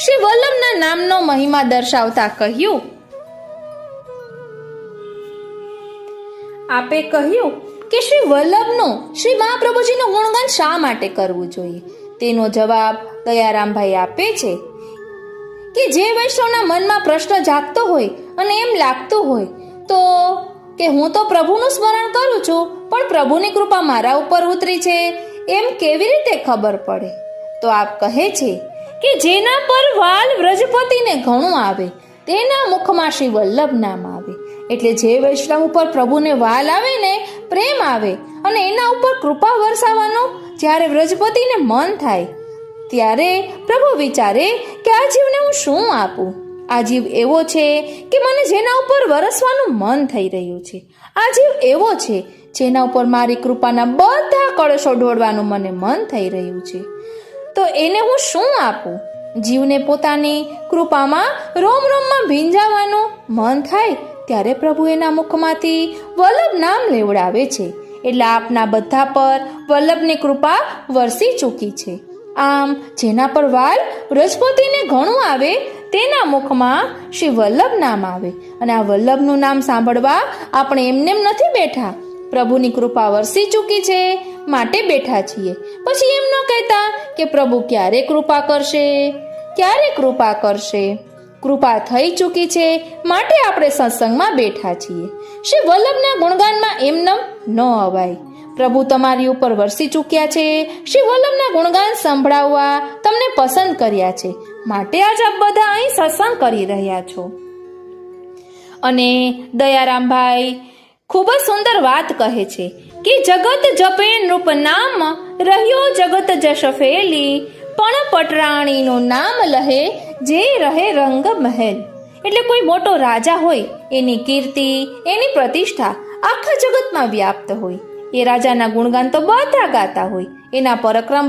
શ્રી વલ્લભના નામનો મહિમા દર્શાવતા કહ્યું, આપે કહ્યું કે શ્રી વલ્લભનું શ્રી મહાપ્રભુજીનું ગુણગાન શા માટે કરવું જોઈએ. તેનો જવાબ દયારામભાઈ આપે છે કે જે વૈષ્ણવના મનમાં પ્રશ્ન જાગતો હોય અને એમ લાગતું હોય તો કે હું તો પ્રભુનું સ્મરણ કરું છું પણ પ્રભુની કૃપા મારા ઉપર ઉતરી છે એમ કેવી રીતે ખબર પડે. તો આપ કહે છે કે જેના પર વાલ વ્રજપતિને ઘણું આવે તેના મુખમાં શ્રી વલ્લભ નામ આવે. એટલે જે વૈષ્ણવ ઉપર પ્રભુને વાલ આવે ને, પ્રેમ આવે અને એના ઉપર કૃપા વરસાવવાનું જ્યારે વ્રજપતિને મન થાય ત્યારે પ્રભુ વિચારે કે આ જીવને હું શું આપું. આ જીવ એવો છે કે મને જેના ઉપર વરસવાનું મન થઈ રહ્યું છે. આ જીવ એવો છે જેના ઉપર મારી કૃપાના બધા કળશો ઢોળવાનું મને મન થઈ રહ્યું છે. તો એને હું શું આપું. જીવને પોતાની કૃપામાં રોમ રોમમાં ભીંજાવાનું મન થાય ત્યારે પ્રભુ એના મુખમાંથી વલ્લભ નામ લેવડાવે છે. એટલે આપના બધા પર વલ્લભની કૃપા વરસી ચૂકી છે. આમ જેના પર વાલ વ્રજપતિને ઘણું આવે તેના મુખમાં શ્રી વલ્લભ નામ આવે. અને આ વલ્લભનું નામ સાંભળવા આપણે એમનેમ નથી બેઠા, પ્રભુની કૃપા વરસી ચૂકી છે માટે બેઠા છીએ. પછી એમ ન કહેતા કે પ્રભુ ક્યારે કૃપા કરશે, ક્યારે કૃપા કરશે. કૃપા થઈ ચૂકી છે માટે આપણે સત્સંગમાં બેઠા છીએ. શ્રી વલ્લભના ગુણગાનમાં એમનેમ ન અવાય. પ્રભુ તમારી ઉપર વરસી ચૂક્યા છે. શ્રી વલ્લભના ગુણગાન સંભળાવવા તમને પસંદ કર્યા છે માટે આજ આપ બધા અહીં સત્સંગ કરી રહ્યા છો. અને દયારામભાઈ ખૂબ જ સુંદર વાત કહે છે કે જગત જપે નૃપ નામ, રહ્યો જગત જશ ફેલી, પણ પટરાણીનું નામ લહે જે રહે રંગ મહેલ. એટલે કોઈ મોટો રાજા હોય એની કીર્તિ, એની પ્રતિષ્ઠા આખા જગતમાં વ્યાપ્ત હોય. એ રાજાના ગુણગાન તો બધા ગાતા હોય, એના પરાક્રમ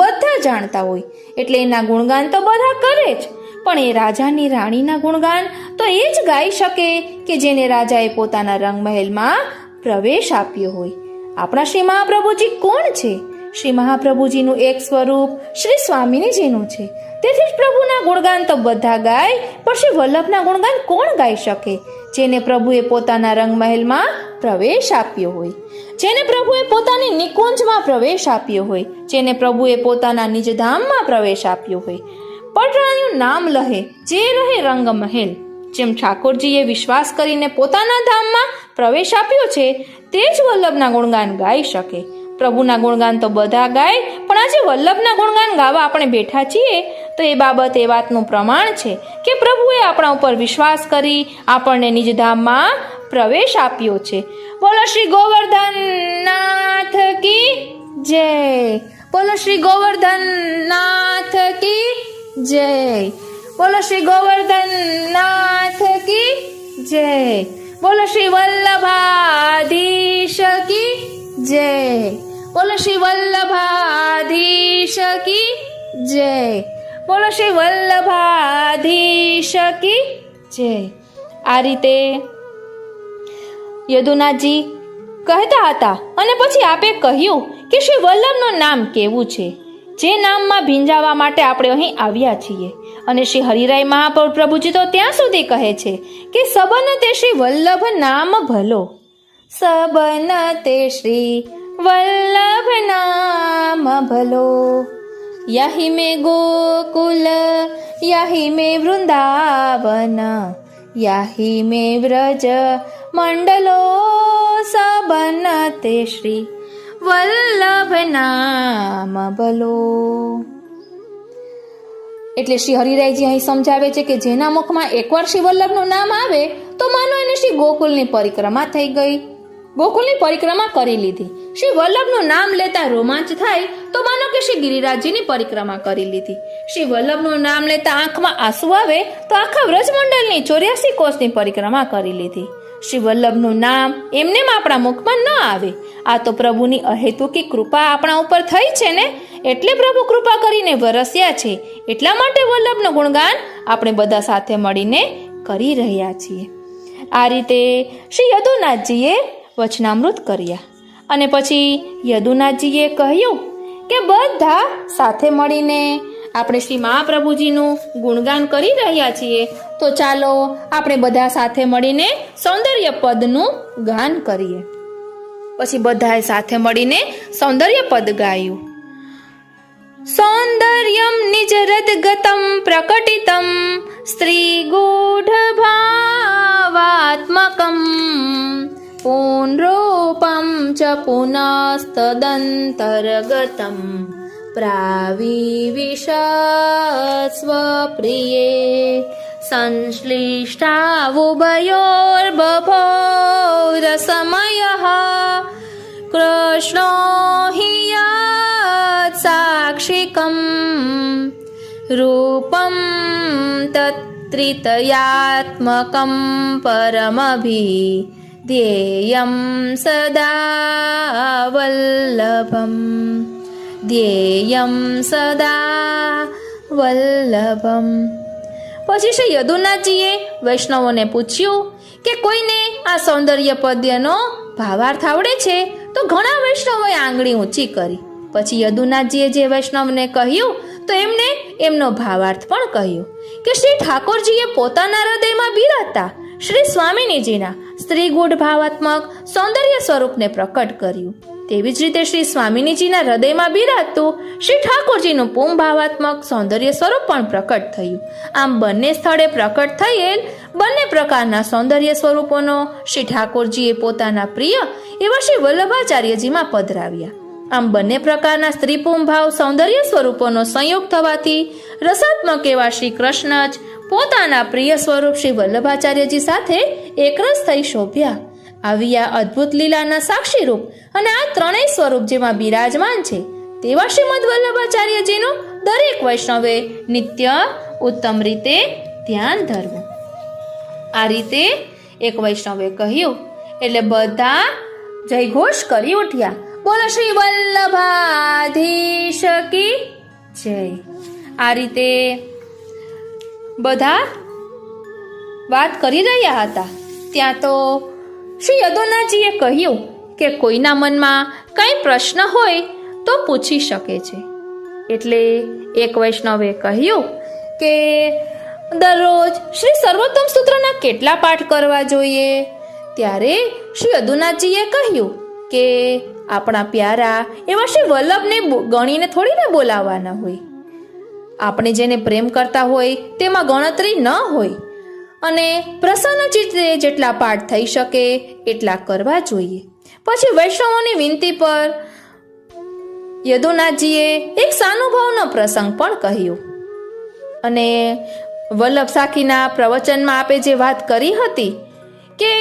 બધા જાણતા હોય એટલે એના ગુણગાન તો બધા કરે જ. પણ એ રાજાની રાણીના ગુણગાન તો એ જ ગાઈ શકે કે જેને રાજાએ પોતાના રંગમહેલમાં પ્રવેશ આપ્યો હોય. આપણા શ્રી મહાપ્રભુજી કોણ છે? શ્રી મહાપ્રભુજીનું એક સ્વરૂપ શ્રી સ્વામિનીજીનું છે. તેથી જ પ્રભુના ગુણગાન તો બધા ગાય, પણ શ્રી વલ્લભના ગુણગાન કોણ ગાઈ શકે? જેને પ્રભુએ પોતાના રંગમહેલમાં પ્રવેશ આપ્યો હોય, જેને પ્રભુએ પોતાની નિકુંજમાં પ્રવેશ આપ્યો હોય, જેને પ્રભુએ પોતાના નિજધામમાં પ્રવેશ આપ્યો હોય. પટરાણીનું નામ લહે જે રહે રંગ મહેલ. જેમ ઠાકોરજીએ વિશ્વાસ કરીને પોતાના ધામમાં પ્રવેશ આપ્યો છે તે જ વલ્લભના ગુણગાન ગાઈ શકે. પ્રભુના ગુણગાન તો બધા ગાય, પણ આજે વલ્લભના ગુણગાન ગાવા આપણે બેઠા છીએ તો એ બાબત એ વાતનું પ્રમાણ છે કે પ્રભુએ આપણા ઉપર વિશ્વાસ કરી આપણને નિજધામમાં પ્રવેશ આપ્યો છે. બોલો શ્રી ગોવર્ધન નાથ કી જય, બોલો શ્રી ગોવર્ધન નાથ કી જય, બોલો શ્રી ગોવર્ધન નાથ કી જય, બોલો શ્રી વલ્લભાધીશ કી જય, બોલો શ્રી વલ્લભાધીશ કી જય. બોલો શ્રી વલ્લભાધીશ કી જય. આ રીતે યદુનાથજી કહેતા હતા અને પછી આપે કહ્યું કે શ્રી વલ્લભનું નામ કેવું છે, જે નામમાં ભીંજાવા માટે આપણે અહીં આવ્યા છીએ. અને શ્રી હરિરાય મહાપ્રભુજી તો ત્યાં સુધી કહે છે કે સબન તે શ્રી વલ્લભ નામ ભલો, સબન તે શ્રી વલ્લભ નામ ભલો. યહી મેં ગોકુલ યહી મેં વૃંદાવન યહી મેં વ્રજ મંડલો, સબન તે શ્રી વલ્લભ નામ ભલો. એટલે શ્રી હરિરાયજી અહીં સમજાવે છે કે જેના મુખમાં એકવાર શ્રી વલ્લભનું નામ આવે તો માનો એને શ્રી ગોકુલની પરિક્રમા થઈ ગઈ, ગોકુલની પરિક્રમા કરી લીધી. શ્રી વલ્લભનું નામ લેતા રોમાંચ થાય તો માનો કે શ્રી ગિરિરાજજીની પરિક્રમા કરી લીધી. શ્રી વલ્લભનું નામ લેતા આંખમાં આંસુ આવે તો આખા વ્રજમંડળની 84 કોષની પરિક્રમા કરી લીધી. શ્રી વલ્લભનું નામ એમનેમ આપણા મુખમાં ન આવે. આ તો પ્રભુની અહેતુકી કૃપા આપણા ઉપર થઈ છે ને, એટલે પ્રભુ કૃપા કરીને વરસ્યા છે. એટલા માટે વલ્લભનું ગુણગાન આપણે બધા સાથે મળીને કરી રહ્યા છીએ. આ રીતે શ્રી યદુનાથજીએ વચનામૃત કર્યા અને પછી યદુનાથજીએ કહ્યું કે બધા સાથે મળીને આપણે શ્રી મહાપ્રભુજીનું ગુણગાન કરી રહ્યા છીએ, તો ચાલો આપણે બધા સાથે મળીને સૌંદર્ય પદનું ગાન કરીએ. પછી બધાએ સાથે મળીને સૌંદર્ય પદ ગાયું. સૌંદર્યમ નિજરદગતમ પ્રકટિતમ સ્ત્રી ગૂઢ ભાવાત્મકમ પૂનરૂપમ ચ પુનસ્તદંતર્ગતમ પ્રાવિવિશસ્વપ્રિયે સંશ્લિષ્ટાવુભયોર્બભોરસમયઃ કૃષ્ણો હિ યत् સાક્ષિકમ રૂપમ તત્ત્રિતયાત્મકમ પરમભિધેયં સદા વલ્લભમ, ધ્યેયં સદા વલ્લભમ. પછી શ્રી યદુનાથજીએ વૈષ્ણવોને પૂછ્યું કે કોઈને આ સૌંદર્ય પદ્યનો ભાવાર્થ આવડે છે, તો ઘણા વૈષ્ણવોએ આંગળી ઊંચી કરી. પછી યદુનાથજીએ જે વૈષ્ણવને કહ્યું તો એમને એમનો ભાવાર્થ પણ કહ્યો કે શ્રી ઠાકોરજીએ પોતાના હૃદયમાં બિરાજતા શ્રી સ્વામિનીજીના સ્ત્રી ગૂઢ ભાવાત્મક સૌંદર્ય સ્વરૂપને પ્રકટ કર્યું. તેવી જ રીતે શ્રી સ્વામિનીજીના હૃદયમાં બિરાજતું શ્રી ઠાકોરજીનું પૂમ ભાવાત્મક સૌંદર્ય સ્વરૂપ પણ પ્રકટ થયું. આમ બંને સ્થળે પ્રકટ થયેલ બંને પ્રકારના સૌંદર્ય સ્વરૂપોનો શ્રી ઠાકોરજીએ પોતાના પ્રિય એવા શ્રી વલ્લભાચાર્યજીમાં પધરાવ્યા. આમ બંને પ્રકારના સ્ત્રીપૂમ ભાવ સૌંદર્ય સ્વરૂપોનો સંયોગ થવાથી રસાત્મક એવા શ્રી કૃષ્ણ જ પોતાના પ્રિય સ્વરૂપ શ્રી વલ્લભાચાર્યજી સાથે એકરસ થઈ શોભ્યા. આવી આ અદ્ભુત લીલાના સાક્ષી રૂપ અને આ ત્રણેય સ્વરૂપ જેમાં બિરાજમાન છે તેવા શ્રીમદ વલ્લભાચાર્યજીનું દરેક વૈષ્ણવે નિત્ય ઉત્તમ રીતે ધ્યાન ધરવું. આ રીતે એક વૈષ્ણવે કહ્યું એટલે બધા જયઘોષ કરી ઉઠ્યા. બોલો શ્રી વલ્લભાધીશ કી જય. આ રીતે બધા વાત કરી રહ્યા હતા. ત્યાં તો શ્રી યદુનાથજીએ કહ્યું કે કોઈના મનમાં કંઈ પ્રશ્ન હોય તો પૂછી શકે છે. એટલે એક વૈષ્ણવે કહ્યું કે દરરોજ શ્રી સર્વોત્તમ સૂત્રના કેટલા પાઠ કરવા જોઈએ? ત્યારે શ્રી યદુનાથજીએ કહ્યું કે આપણા પ્યારા એવા શ્રી વલ્લભને ગણીને થોડીને બોલાવવાના હોય. આપણે જેને પ્રેમ કરતા હોય તેમાં ગણતરી ન હોય અને પ્રસન્ન ચિત્તે જેટલા પાઠ થઈ શકે એટલા કરવા જોઈએ. પછી વૈષ્ણવોની વિનંતી પર યદુનાથજીએ એક સાનુભાવનો પ્રસંગ પણ કહ્યો અને વલ્લભ સાખીના પ્રવચનમાં આપે જે વાત કરી હતી કે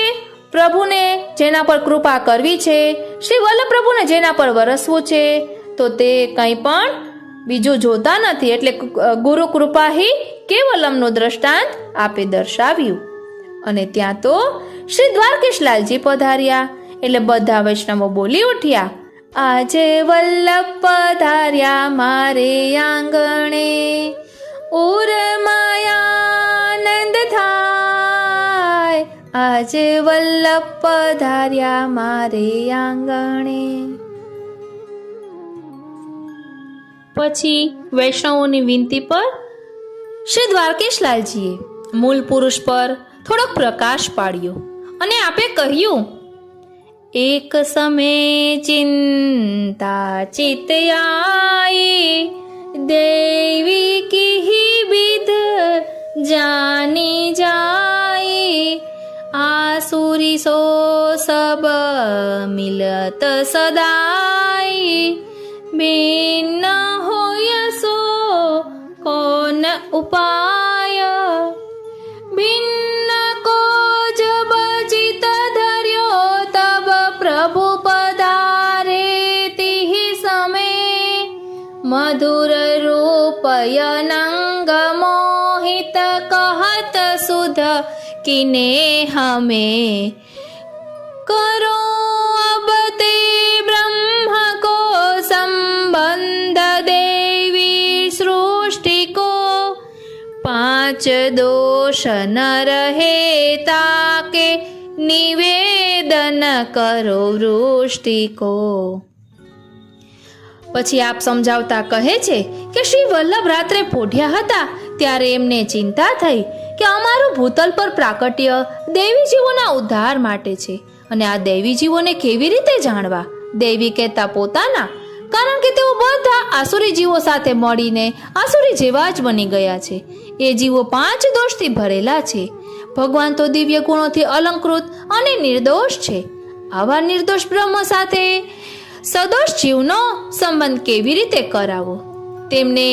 પ્રભુને જેના પર કૃપા કરવી છે, શ્રી વલ્લભ પ્રભુને જેના પર વરસવું છે, તો તે કંઈ પણ બીજું જોતા નથી. એટલે ગુરુ કૃપા હિ કેવલમનું દ્રષ્ટાંત આપે દર્શાવ્યું. અને ત્યાં તો શ્રી દ્વારકેશલાલજી પધાર્યા. એટલે બધા વૈષ્ણવો બોલી ઉઠ્યા આજે વલ્લભ પધાર્યા મારે આંગણે, ઉર્માયાનંદ થાય, આજે વલ્લભ પધાર્યા મારે આંગણે. પછી વૈષ્ણવોની વિનંતી પર શ્રી દ્વારકેશલાલજીએ મૂળ પુરુષ પર થોડોક પ્રકાશ પાડ્યો અને આપે કહ્યું, એક સમય ચિંતા ચિત આઈ, દેવી કી વિધ જાની જાય, આસુરી સો સબ મિલત સદાય, બિન હોય સો કોન ઉપાય, બિન કો જબ ચિત ધર્યો તબ પ્રભુ પધારે તિહિ સમે, મધુર રૂપય નંગ મોહિત કહત સુધ કિને હમે, કરો અબ તે બ્રહ્મ કો સંબંધ દેવી સૃષ્ટિ કો, પાંચ દોષ ન રહે તાકે નિવેદન કરો વૃષ્ટિ કો. પછી આપ સમજાવતા કહે છે કે શ્રી વલ્લભ રાત્રે પોઢ્યા હતા ત્યારે એમને ચિંતા થઈ કે અમારું ભૂતલ પર પ્રાકટ્ય દેવી જીવોના ઉદ્ધાર માટે છે, અને આ દેવી જીવોને કેવી રીતે જાણવા? દેવી કહેતા પોતાના, કારણ કે તેઓ બધા આસુરી જીવો સાથે મળીને આસુરી જેવા જ બની ગયા છે. એ જીવો 5 દોષથી ભરેલા છે. ભગવાન તો દિવ્ય ગુણોથી અલંકૃત અને નિર્દોષ છે. આવા નિર્દોષ બ્રહ્મ સાથે સદોષ જીવનો સંબંધ કેવી રીતે કરાવો? તેમને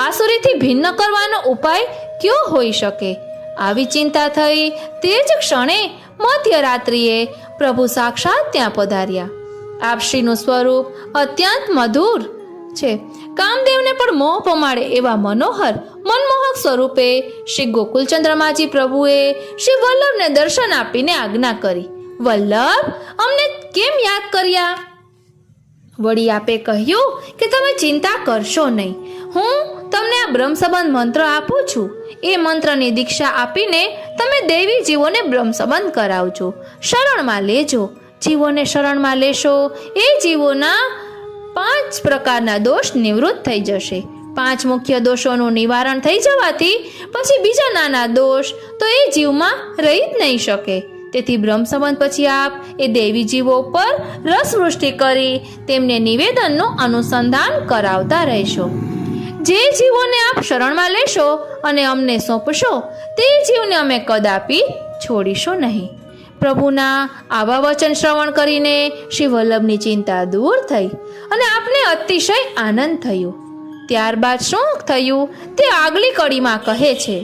આસુરીથી ભિન્ન કરવાનો ઉપાય કયો હોઈ શકે? આવી ચિંતા થઈ તે જ ક્ષણે મધ્યરાત્રિએ પ્રભુ સાક્ષાત ત્યાં પધાર્યા. આપશ્રીનું સ્વરૂપ અત્યંત મધુર છે. કામદેવને પણ મોહ પમાડે એવા મનોહર મનમોહક સ્વરૂપે શ્રી ગોકુલચંદ્રમાજી પ્રભુએ શ્રી વલ્લભને દર્શન આપીને આજ્ઞા કરી, વલ્લભ, અમને કેમ યાદ કર્યા? વળી આપે કહ્યું કે તમે ચિંતા કરશો નહીં, હું તમને આ બ્રહ્મ સંબંધ મંત્ર આપું છું. એ મંત્રની દીક્ષા આપીને તમે દેવી જીવોને બ્રહ્મ સંબંધ કરાવજો, શરણમાં લેજો. જીવોને શરણમાં લેશો એ જીવોના 5 પ્રકારના દોષ નિવૃત્ત થઈ જશે. 5 મુખ્ય દોષોનું નિવારણ થઈ જવાથી પછી બીજા નાના દોષ તો એ જીવમાં રહી જ નહીં શકે. તેથી બ્રહ્મ સંબંધ પછી આપ એ દેવી જીવો પર રસવૃષ્ટિ કરી તેમને નિવેદનનું અનુસંધાન કરાવતા રહેશો. જે જીવોને આપ શરણમાં લેશો અને અમને સોંપશો તે જીવને અમે કદાપી છોડીશું નહીં. પ્રભુના આવા વચન શ્રવણ કરીને શ્રી વલ્લભની ચિંતા દૂર થઈ અને આપને અતિશય આનંદ થયો. ત્યારબાદ શું થયું તે આગલી કડીમાં કહે છે.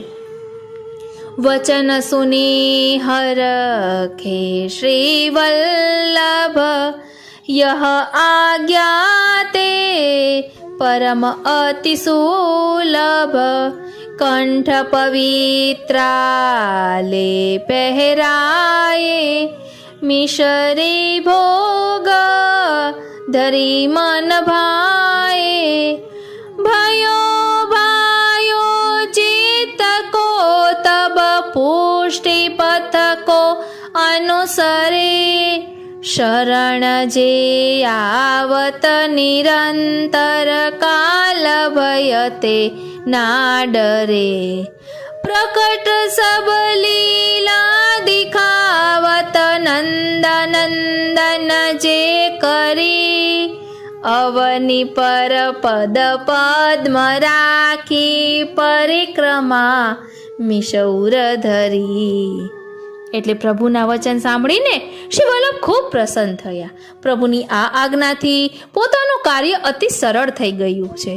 વચન સુની હરખે શ્રી વલ્લભ, યહ આજ્ઞાતે પરમ અતિ સુલભ, કંઠ પવિત્રાલે પહેરાયે, મિશરે ભોગ ધરી મન ભાયે, भयो भायो चित्त को तब पुष्टि पथ को अनुसरे, शरण जे आवत निरंतर काल भयते ना डरे, प्रकट सब लीला दिखावत नंद नंदन जे करी, અવની પર પદ પદ્મ રાખી પરિક્રમા મિશૌર ધરી. એટલે પ્રભુના વચન સાંભળીને શ્રી વલ્લભ ખૂબ પ્રસન્ન થયા. પ્રભુની આ આજ્ઞાથી પોતાનું કાર્ય અતિ સરળ થઈ ગયું છે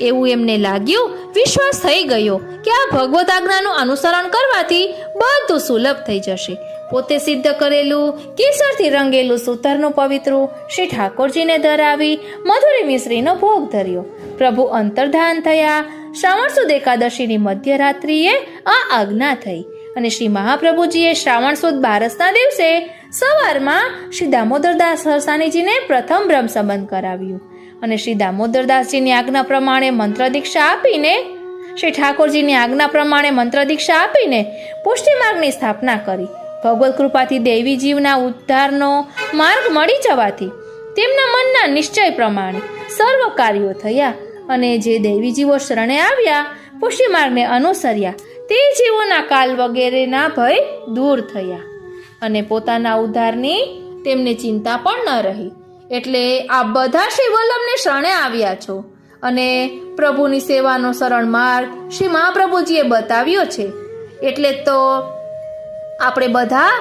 એવું એમને લાગ્યું. વિશ્વાસ થઈ ગયો કે આ ભગવદ આજ્ઞાનું અનુસરણ કરવાથી બધું સુલભ થઈ જશે. પોતે સિદ્ધ કરેલું કેસરથી રંગેલું સૂતરનું પવિત્રું શ્રી ઠાકોરજીને ધરાવી મધુરી મિશ્રીનો ભોગ ધર્યો. પ્રભુ અંતર્ધાન થયા. શ્રાવણ સુદ એકાદશીની મધ્યરાત્રિએ આ આજ્ઞા થઈ અને શ્રી મહાપ્રભુજીએ શ્રાવણ સુદ 12ના દિવસે સવારમાં શ્રી દામોદરદાસ હરસાણીજીને પ્રથમ બ્રહ્મ સંબંધ કરાવ્યું અને શ્રી દામોદરદાસજીની આજ્ઞા પ્રમાણે મંત્ર દીક્ષા આપીને શ્રી ઠાકોરજીની આજ્ઞા પ્રમાણે મંત્ર દીક્ષા આપીને પુષ્ટિ માર્ગની સ્થાપના કરી. ભગવત કૃપાથી દેવી જીવના ઉદ્ધારનો માર્ગ મળી જવાથી તેમના મનના નિશ્ચય પ્રમાણે સર્વ કાર્યો થયા અને જે દેવી જીવો શરણે આવ્યા, પુષ્ટિ માર્ગને અનુસર્યા, તે જીવોના કાલ વગેરેના ભય દૂર થયા અને પોતાના ઉદ્ધારની તેમને ચિંતા પણ ન રહી. એટલે આ બધા શ્રી વલ્લભને શરણે આવ્યા છો અને પ્રભુની સેવાનો સરળ માર્ગ શ્રી મહાપ્રભુજીએ બતાવ્યો છે. એટલે તો આપણે બધા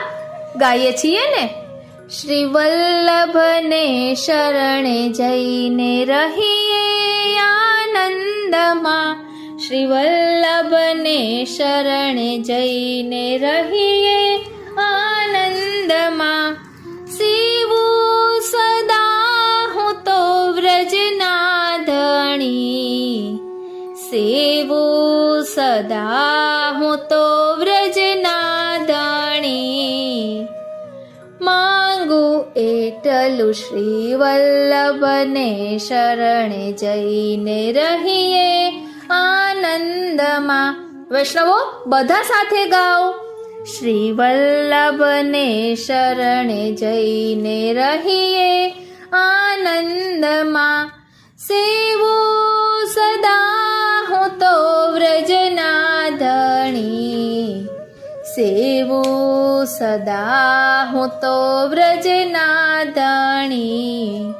ગાઈએ છીએ ને, શ્રી વલ્લભને શરણે જઈને રહીએ આનંદમાં, શ્રી વલ્લભને શરણે જઈને રહીએ આનંદમાં, સેવું સદા હું તો વ્રજના ધણી, સેવું સદા હું તો વ્રજના ધણી, માંગુ એટલું શ્રી વલ્લભને શરણે જઈને રહીએ આનંદમાં. વૈષ્ણવો બધા સાથે ગાઓ, શ્રી વલ્લભને શરણે જઈને રહીએ આનંદમાં, સેવું સદા હું તો વ્રજના ધણી, સેવું સદા હું તો વ્રજના ધણી,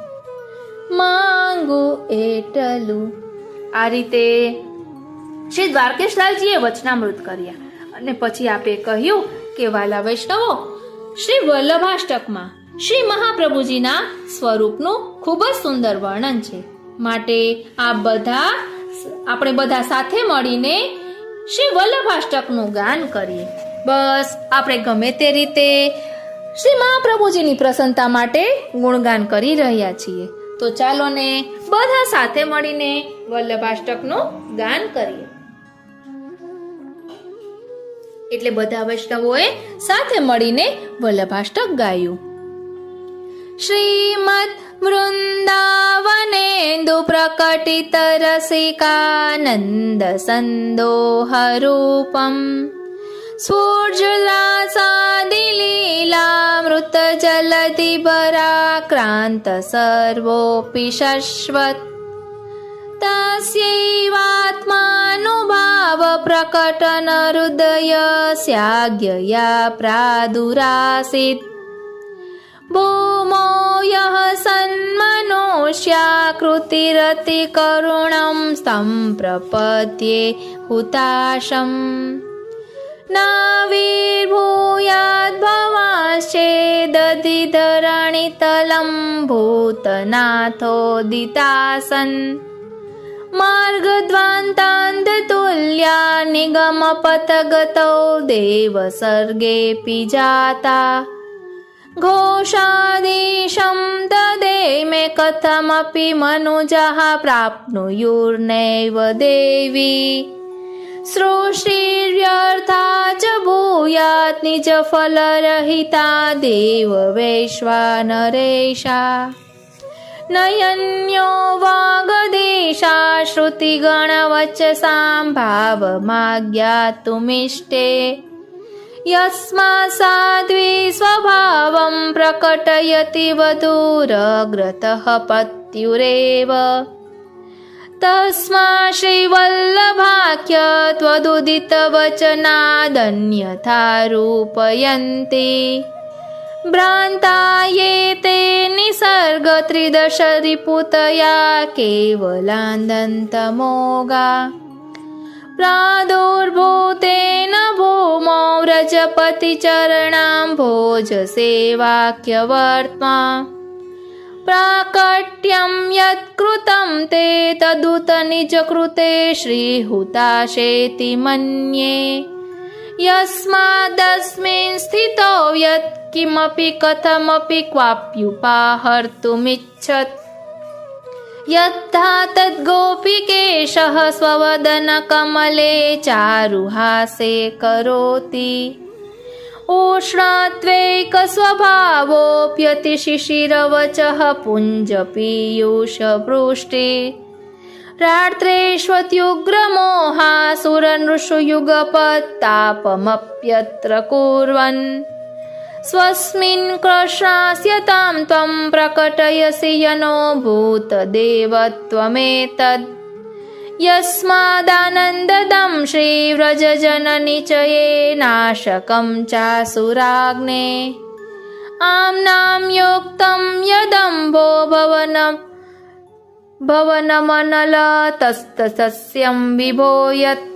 માંગુ એટલું. આ રીતે શ્રી દ્વારકેશલાલજીએ વચનામૃત કર્યા અને પછી આપે કહ્યું કે વાલા વૈષ્ણવો, શ્રી વલ્લભાષ્ટકમાં શ્રી મહાપ્રભુજીના સ્વરૂપનું ખૂબ જ સુંદર વર્ણન છે. માટે આપણે બધા સાથે મળીને શ્રી વલ્લભાષ્ટકનું ગાન કરીએ. બસ આપણે ગમે તે રીતે શ્રી મહાપ્રભુજીની પ્રસન્નતા માટે ગુણગાન કરી રહ્યા છીએ. તો ચાલો ને બધા સાથે મળીને વલ્લભાષ્ટકનું ગાન કરીએ. એટલે બધા વૈષ્ણવોએ સાથે મળીને વલ્લભાષ્ટક ગાયું. શ્રીમદ વૃંદાવનેન્દુ પ્રકટિત રસિકાનંદ સંદોહરૂપમ સ્ફુર્જલાસાદિલીલામૃત જલધિભરાક્રાંત સર્વોપી શશ્વત તસ્યૈવાત્માનુભાવ પ્રકટન હૃદય સ્યાજ્ઞયા પ્રાદુરાસીત ભૂમો યઃ સન્મનોષ્યાકૃતિરતિ કરુણં સંપ્રપદ્યે હુતાશમ નાવિર્ભૂયાદ ભવાશ્ચેદધિધરણિતलं ભૂતનાથોદિતાસન માર્ગદ્વાન્તાન્તતુલ્યા નિગમપથગતૌ દેવસર્ગેऽપि જાતા ઘોષાદીશં દદે મે કથમપि મનુજઃ પ્રાપ્નુયુર્નૈવ દેવી સૃષ્ટિર્વ્યર્થા ચ ભૂયાત નિજફલરહિતા દેવ વૈશ્વાનરેશા નયન્યો વાગદેશા શ્રુતિગણવચસાં ભાવમાજ્ઞાતુમિષ્ટે યસ્માत् સાધ્વી સ્વભાવં પ્રકટયતિ વધૂરગ્રતઃ પત્યુરેવ તસ્માत् શ્રીવલ્લભાખ્ય ત્વદુદિતવચનાદન્યથા રૂપયન્તિ ભ્રાન્તા યે તે નિસર્ગ ત્રિદશ રિપુતયા કેવલાનંતમોગા પ્રાદુર્ભૂતેન ભૂમો વ્રજપતિ ચરણામ્ભોજ સેવાખ્યવર્ત્મા પ્રાકટ્યં યત્કૃतं તે તદુત નિજકૃતે શ્રીહુતાશેતિ મન્યે યસ્માદસ્મિन् સ્થિતો યત્ કિમપि કથમપि ક્વાપ્યુપાહર્તુમિચ્છત યથા તદ્ગોપિકેશઃ સ્વવદનકમલે ચારુહાસે કરોતિ उष्णत्वैकस्वभावोऽप्यतिशिशिरवचः पुञ्जपीयूषवृष्टे रात्रेष्वत्युग्रमोहासुरनृषुयुगपत्तापमप्यत्र कुर्वन् स्वस्मिन् कृष्णास्यतां त्वं प्रकटयसि यनो भूतदेवत्वमेतत् यस्मादानन्ददं श्रीव्रजजननिचये नाशकं चासुराग्ने आम्नां योक्तं यदम्भो भवनमनलतस्तसस्यं विभो यत्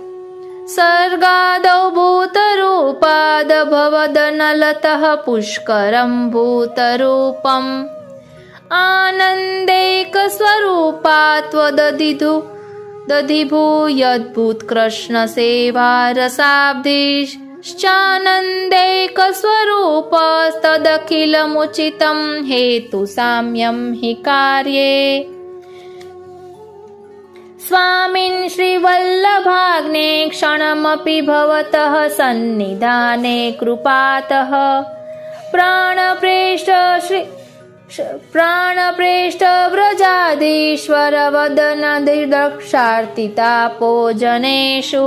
सर्गादौ भूतरूपादभवदनलतः पुष्करं भूतरूपम् दधिभूयद्भूतकृष्णसेवारसाब्धिश्चानन्दैकस्वरूपस्तदखिलमुचितं हेतुसाम्यं हि कार्ये स्वामिन् श्रीवल्लभाग्ने क्षणमपि भवतः सन्निधाने कृपातः प्राणप्रेष्ठव्रजाधीश्वरवदनधिदक्षार्तितापो जनेषु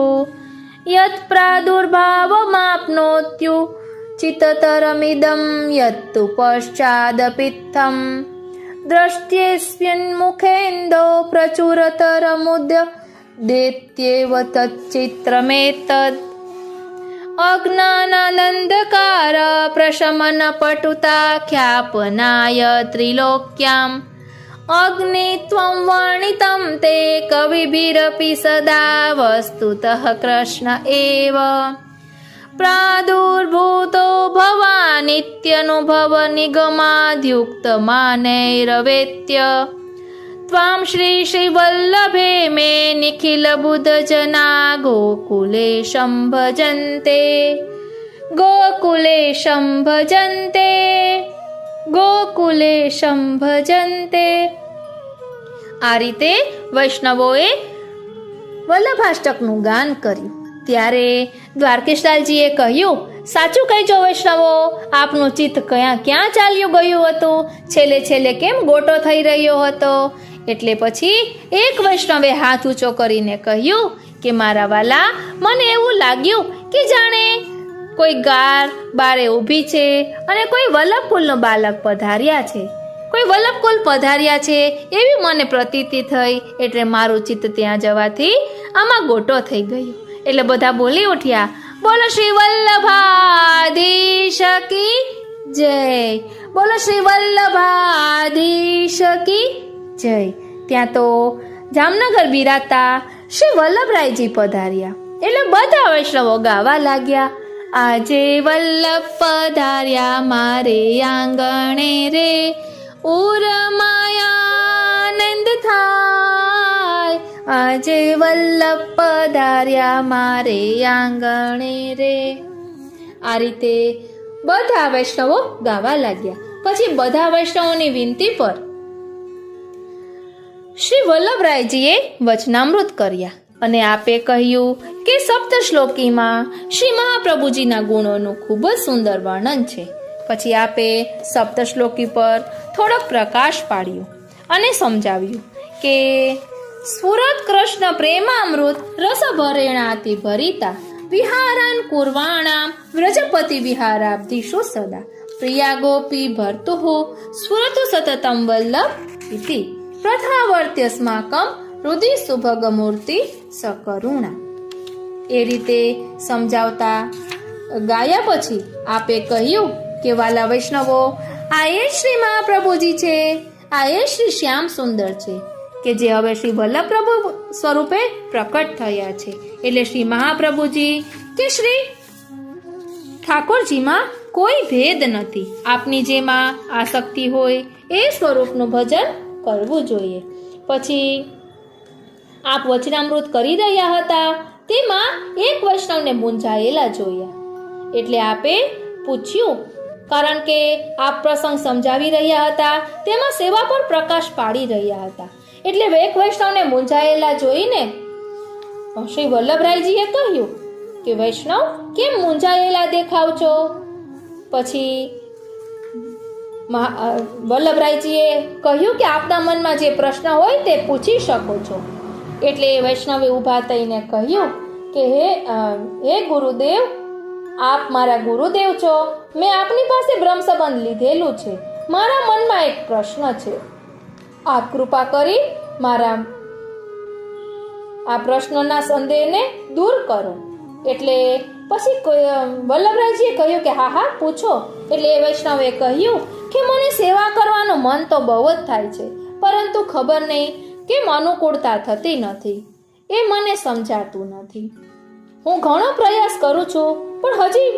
यत्प्रादुर्भावमाप्नोत्युचिततरमिदं यत्तु पश्चादपित्थम् दृष्ट्येऽस्मिन्मुखेन्दो प्रचुरतरमुद्यदेत्येव तच्चित्रमेतत् अज्ञानानन्दकार प्रशमनपटुताख्यापनाय त्रिलोक्याम् अग्नित्वं वर्णितं ते कविभिरपि सदा वस्तुतः कृष्ण एव प्रादुर्भूतो भवानित्यनुभवनिगमाद्युक्तमानैरवेत्य त्वां श्रीवल्लभे मे निखिलबुधजना गोकुलेशं भजन्ते गोकुलेशं भजन्ते ગોકુલેશમ ભજન્તે. આ રીતે વૈષ્ણવોએ વલ્લભાષ્ટકનું ગાન કર્યું. ત્યારે દ્વારકેશલાલજીએ કહ્યું, સાચું કહેજો વૈષ્ણવો, આપનું ચિત્ત ક્યાં ચાલ્યું ગયું હતું, છેલ્લે છેલ્લે કેમ ગોટો થઈ રહ્યો હતો. એટલે પછી એક વૈષ્ણવે હાથ ઊંચો કરીને કહ્યું કે મારા વાલા, મને એવું લાગ્યું કે જાણે કોઈ ગાર બારે ઊભી છે અને કોઈ વલ્લભકુલનો બાલક પધાર્યા છે, કોઈ વલ્લભકુલ પધાર્યા છે એવી મને પ્રતીતિ થઈ. એટલે મારું ચિત્ત ત્યાં જવાથી આમાં ગોટો થઈ ગયો. એટલે બધા બોલી ઉઠ્યા, બોલો શ્રી વલ્લભાધીશ કી જય, બોલો શ્રી વલ્લભાધીશ કી જય. ત્યાં તો જામનગર બિરાજતા શ્રી વલ્લભરાયજી પધાર્યા. એટલે બધા વૈષ્ણવો ગાવા લાગ્યા, આજે વલ્લભ પધાર્યા મારે આંગણે રે, ઉરમાયાનંદ થાય. આજે વલ્લભ પધાર્યા મારે આંગણે રે. આ રીતે બધા વૈષ્ણવો ગાવા લાગ્યા. પછી બધા વૈષ્ણવોની વિનંતી પર શ્રી વલ્લભરાયજીએ વચનામૃત કર્યા અને આપે કહ્યું કે સપ્ત શ્લોકીમાં શ્રી મહાપ્રભુજીના ગુણોનું ખૂબ જ સુંદર વર્ણન છે. પછી આપે સપ્ત શ્લોકી પર થોડોક પ્રકાશ પાડ્યો અને સમજાવ્યું કે સ્ફુરત કૃષ્ણ પ્રેમામૃત રસભરેણાતિ ભરિતા વિહારાન કુર્વાણામ વ્રજપતિ વિહારાબ્ધિષુ સદા પ્રિયા ગોપી ભર્તુઃ સ્ફુરતુ સતતમ વલ્લભ ઇતિ પ્રથાવર્ત્યસ્માકમ હૃદય સુભગમૂર્તિ સકરુણા. એ રીતે સમજાવતા ગાયા પછી આપે કહ્યું કે વાલા વૈષ્ણવો, આ એ શ્રી મહાપ્રભુજી છે, આ એ શ્રી શ્યામ સુંદર છે કે જે હવે શ્રી વલ્લભ પ્રભુ સ્વરૂપે પ્રકટ થયા છે. એટલે શ્રી મહાપ્રભુજી કે શ્રી ઠાકોરજીમાં કોઈ ભેદ નથી. આપની જેમાં આસક્તિ હોય એ સ્વરૂપનું ભજન કરવું જોઈએ. પછી આપ વચનામૃત કરી રહ્યા હતા તેમાં એક વૈષ્ણવને મૂંઝાયેલા જોયા. એટલે આપે પૂછ્યું, કારણ કે આપ પ્રસંગ સમજાવી રહ્યા હતા તેમાં સેવા પર પ્રકાશ પાડી રહ્યા હતા. એટલે એક વૈષ્ણવને મૂંઝાયેલા જોઈને શ્રી વલ્લભરાયજીએ કહ્યું કે વૈષ્ણવ કેમ મૂંઝાયેલા દેખાવ છો? પછી વલ્લભરાયજીએ કહ્યું કે આપના મનમાં જે પ્રશ્ન હોય તે પૂછી શકો છો. એટલે એ વૈષ્ણવે ઊભા થઈને કહ્યું કે હે ગુરુદેવ, આપ મારા ગુરુદેવ છો. મેં આપની પાસે બ્રહ્મ સંબંધ લીધેલું છે. મારા મનમાં એક પ્રશ્ન છે. આપ કૃપા કરી મારા આ પ્રશ્નના સંદેહને દૂર કરો. એટલે પછી વલ્લભરાયજીએ કહ્યું કે હા હા પૂછો. એટલે એ વૈષ્ણવે કહ્યું કે મને સેવા કરવાનું મન તો બહુ જ થાય છે, પરંતુ ખબર નહીં કેમ અનુકૂળતા થતી નથી. એ મને સમજાતું નથી. હું ઘણો પ્રયાસ કરું છું, પણ હજી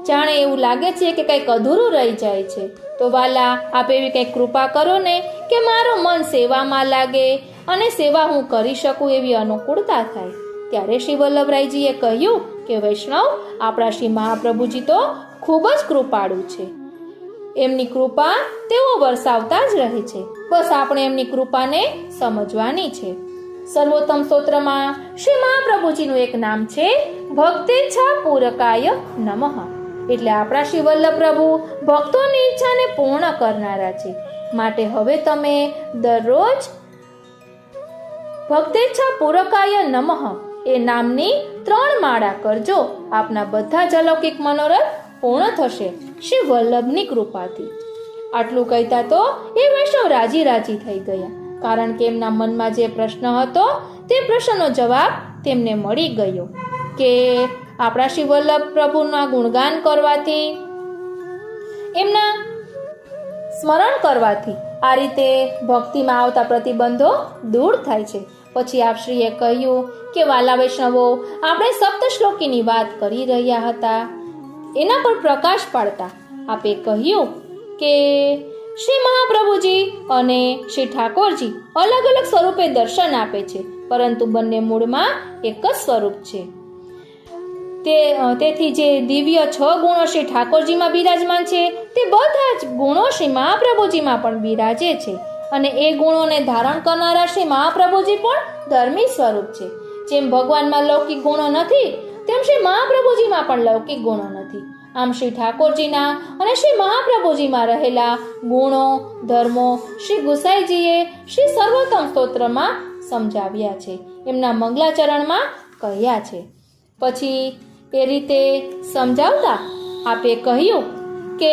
જાણે એવું લાગે છે કે કંઈક અધૂરું રહી જાય છે. તો વાલા, આપ એવી કંઈક કૃપા કરો ને કે મારું મન સેવામાં લાગે અને સેવા હું કરી શકું એવી અનુકૂળતા થાય. ત્યારે શ્રી વલ્લભરાયજીએ કહ્યું કે વૈષ્ણવ, આપણા શ્રી મહાપ્રભુજી તો ખૂબ જ કૃપાળુ છે. એમની કૃપા તેઓ વરસાવતા જ રહે છે. બસ આપણે એમની કૃપાને સમજવાની છે. સર્વોત્તમ સ્તોત્રમાં શ્રી મહાપ્રભુજીનું એક નામ છે ભક્તેચ્છા પૂરકાય નમઃ. એટલે આપણા શ્રી વલ્લભ પ્રભુ ભક્તોની ઈચ્છાને પૂર્ણ કરનારા છે. માટે હવે તમે દરરોજ ભક્તેચ્છા પૂરકાય નમઃ એ નામની 3 માળા કરજો. આપના બધા જ અલૌકિક મનોરથ પૂર્ણ થશે શ્રી વલ્લભની કૃપાથી. આટલું કહેતા તો એ વૈષ્ણવ રાજી થઈ ગયા, કારણ કે એમના મનમાં જે પ્રશ્ન હતો તે પ્રશ્નનો જવાબ તેમને મળી ગયો કે આપણા શ્રી વલ્લભ પ્રભુના ગુણગાન કરવાથી, એમના સ્મરણ કરવાથી આ રીતે ભક્તિમાં આવતા પ્રતિબંધો દૂર થાય છે. પછી આપશ્રીએ કહ્યું કે વાલા વૈષ્ણવો, આપણે સપ્તશ્લોકીની વાત કરી રહ્યા હતા, એના પર પ્રકાશ પાડતા આપે કહ્યું કે શ્રી મહાપ્રભુજી અને શ્રી ઠાકોરજી અલગ અલગ સ્વરૂપે દર્શન આપે છે, પરંતુ બંને મૂળમાં એક જ સ્વરૂપ છે. તેથી જે દિવ્ય 6 ગુણો શ્રી ઠાકોરજીમાં બિરાજમાન છે તે બધા જ ગુણો શ્રી મહાપ્રભુજીમાં પણ બિરાજે છે. અને એ ગુણોને ધારણ કરનારા શ્રી મહાપ્રભુજી પણ ધર્મી સ્વરૂપ છે. જેમ ભગવાનમાં લૌકિક ગુણો નથી, તેમ શ્રી મહાપ્રભુજીમાં પણ લૌકિક ગુણો નથી. આમ શ્રી ઠાકોરજીના અને શ્રી મહાપ્રભુજીમાં રહેલા ગુણો ધર્મો શ્રી ગુસાઈજીએ શ્રી સર્વોત્તમ સ્તોત્રમાં સમજાવ્યા છે, એમના મંગલાચરણમાં કહ્યા છે. પછી એ રીતે સમજાવતા આપે કહ્યું કે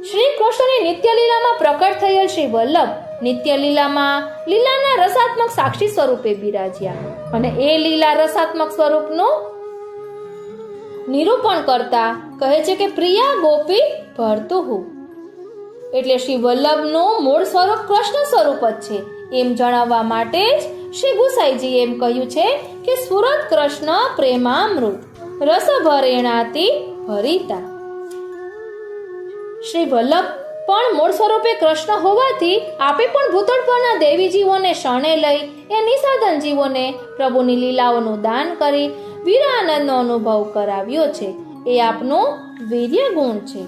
શ્રી કૃષ્ણની નિત્ય લીલામાં પ્રકટ થયેલ શ્રી વલ્લભ નિત્ય લીલામાં લીલાના રસાત્મક સાક્ષી સ્વરૂપે બિરાજ્યા. અને એ લીલા રસાત્મક સ્વરૂપનું નિરૂપણ કરતા કહે છે કે પ્રિયા ગોપી ભરતુહુ. એટલે શ્રી વલ્લભનું મૂળ સ્વરૂપ કૃષ્ણ સ્વરૂપ જ છે એમ જણાવવા માટે જ શ્રી ગુસાઈજીએ એમ કહ્યું છે કે સુરત કૃષ્ણ પ્રેમામૃત રસ ભરેણાતી ભરિતા. શ્રી વલ્લભ પણ મૂળ સ્વરૂપે કૃષ્ણ હોવાથી આપે પણ ભૂતળ પરના દેવી જીવોને શરણે લઈ એ નિસાધન જીવોને પ્રભુની લીલાઓનું દાન કરી વીરાનંદનો અનુભવ કરાવ્યો છે. એ આપનું વીર્ય ગુણ છે.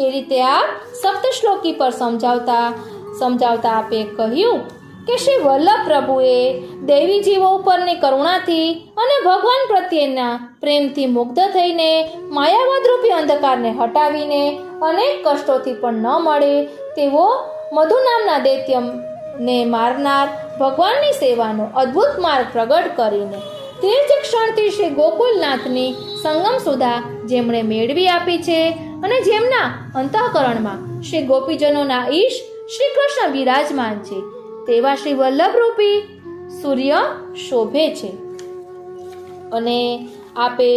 એ રીતે આપ સપ્તશ્લોકી પર સમજાવતા આપે કહ્યું કે શ્રી વલ્લભ પ્રભુએ દેવી જીવો ઉપરની કરુણાથી અને ભગવાન પ્રત્યેના પ્રેમથી મુગ્ધ થઈને માયાવાદ રૂપી અંધકારને હટાવીને અનેક કષ્ટોથી પણ ન મળે તેવો મધુ નામના દૈત્યને મારનાર ભગવાનની સેવાનો અદ્ભુત માર્ગ પ્રગટ કરીને તે જ ક્ષણથી શ્રી ગોકુલનાથની સંગમ સુધા જેમણે મેળવી આપી છે અને જેમના અંતઃકરણમાં શ્રી ગોપીજનોના ઈશ શ્રી કૃષ્ણ બિરાજમાન છે તેવા શ્રી વલ્લભ રૂપી સૂર્ય શોભે છે. અને આપે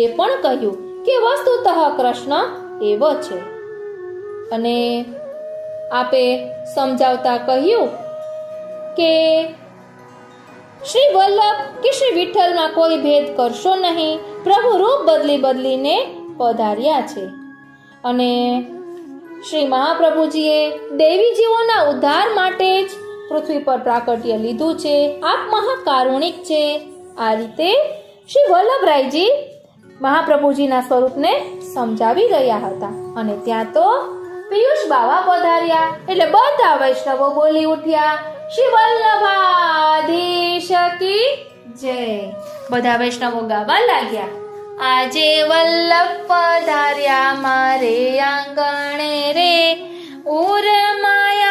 એ પણ કહ્યું કે વસ્તુતઃ કૃષ્ણ એવો છે. અને આપે સમજાવતા કહ્યું કે શ્રી વલ્લભ કે શ્રી વિઠ્ઠલમાં કોઈ ભેદ કરશો નહીં. પ્રભુ રૂપ બદલીને પધાર્યા છે. અને શ્રી મહાપ્રભુજીએ દેવી જીવોના ઉદ્ધાર માટે જ પૃથ્વી પર પ્રાકટ્ય લીધું છે. આપ મહાકારુણિક છે. આ રીતે શ્રી વલ્લભરાયજી મહાપ્રભુજીના સ્વરૂપને સમજાવી રહ્યા હતા. અને ત્યાં તો પિયુષ બાવા પધાર્યા એટલે બધા વૈષ્ણવો બોલી ઉઠ્યા શ્રી વલ્લભાધીશ કી જય. બધા વૈષ્ણવો ગાવા લાગ્યા આજે વલ્લભ પધાર્યા મારે આંગણે રે, ઉરમાયાનંદ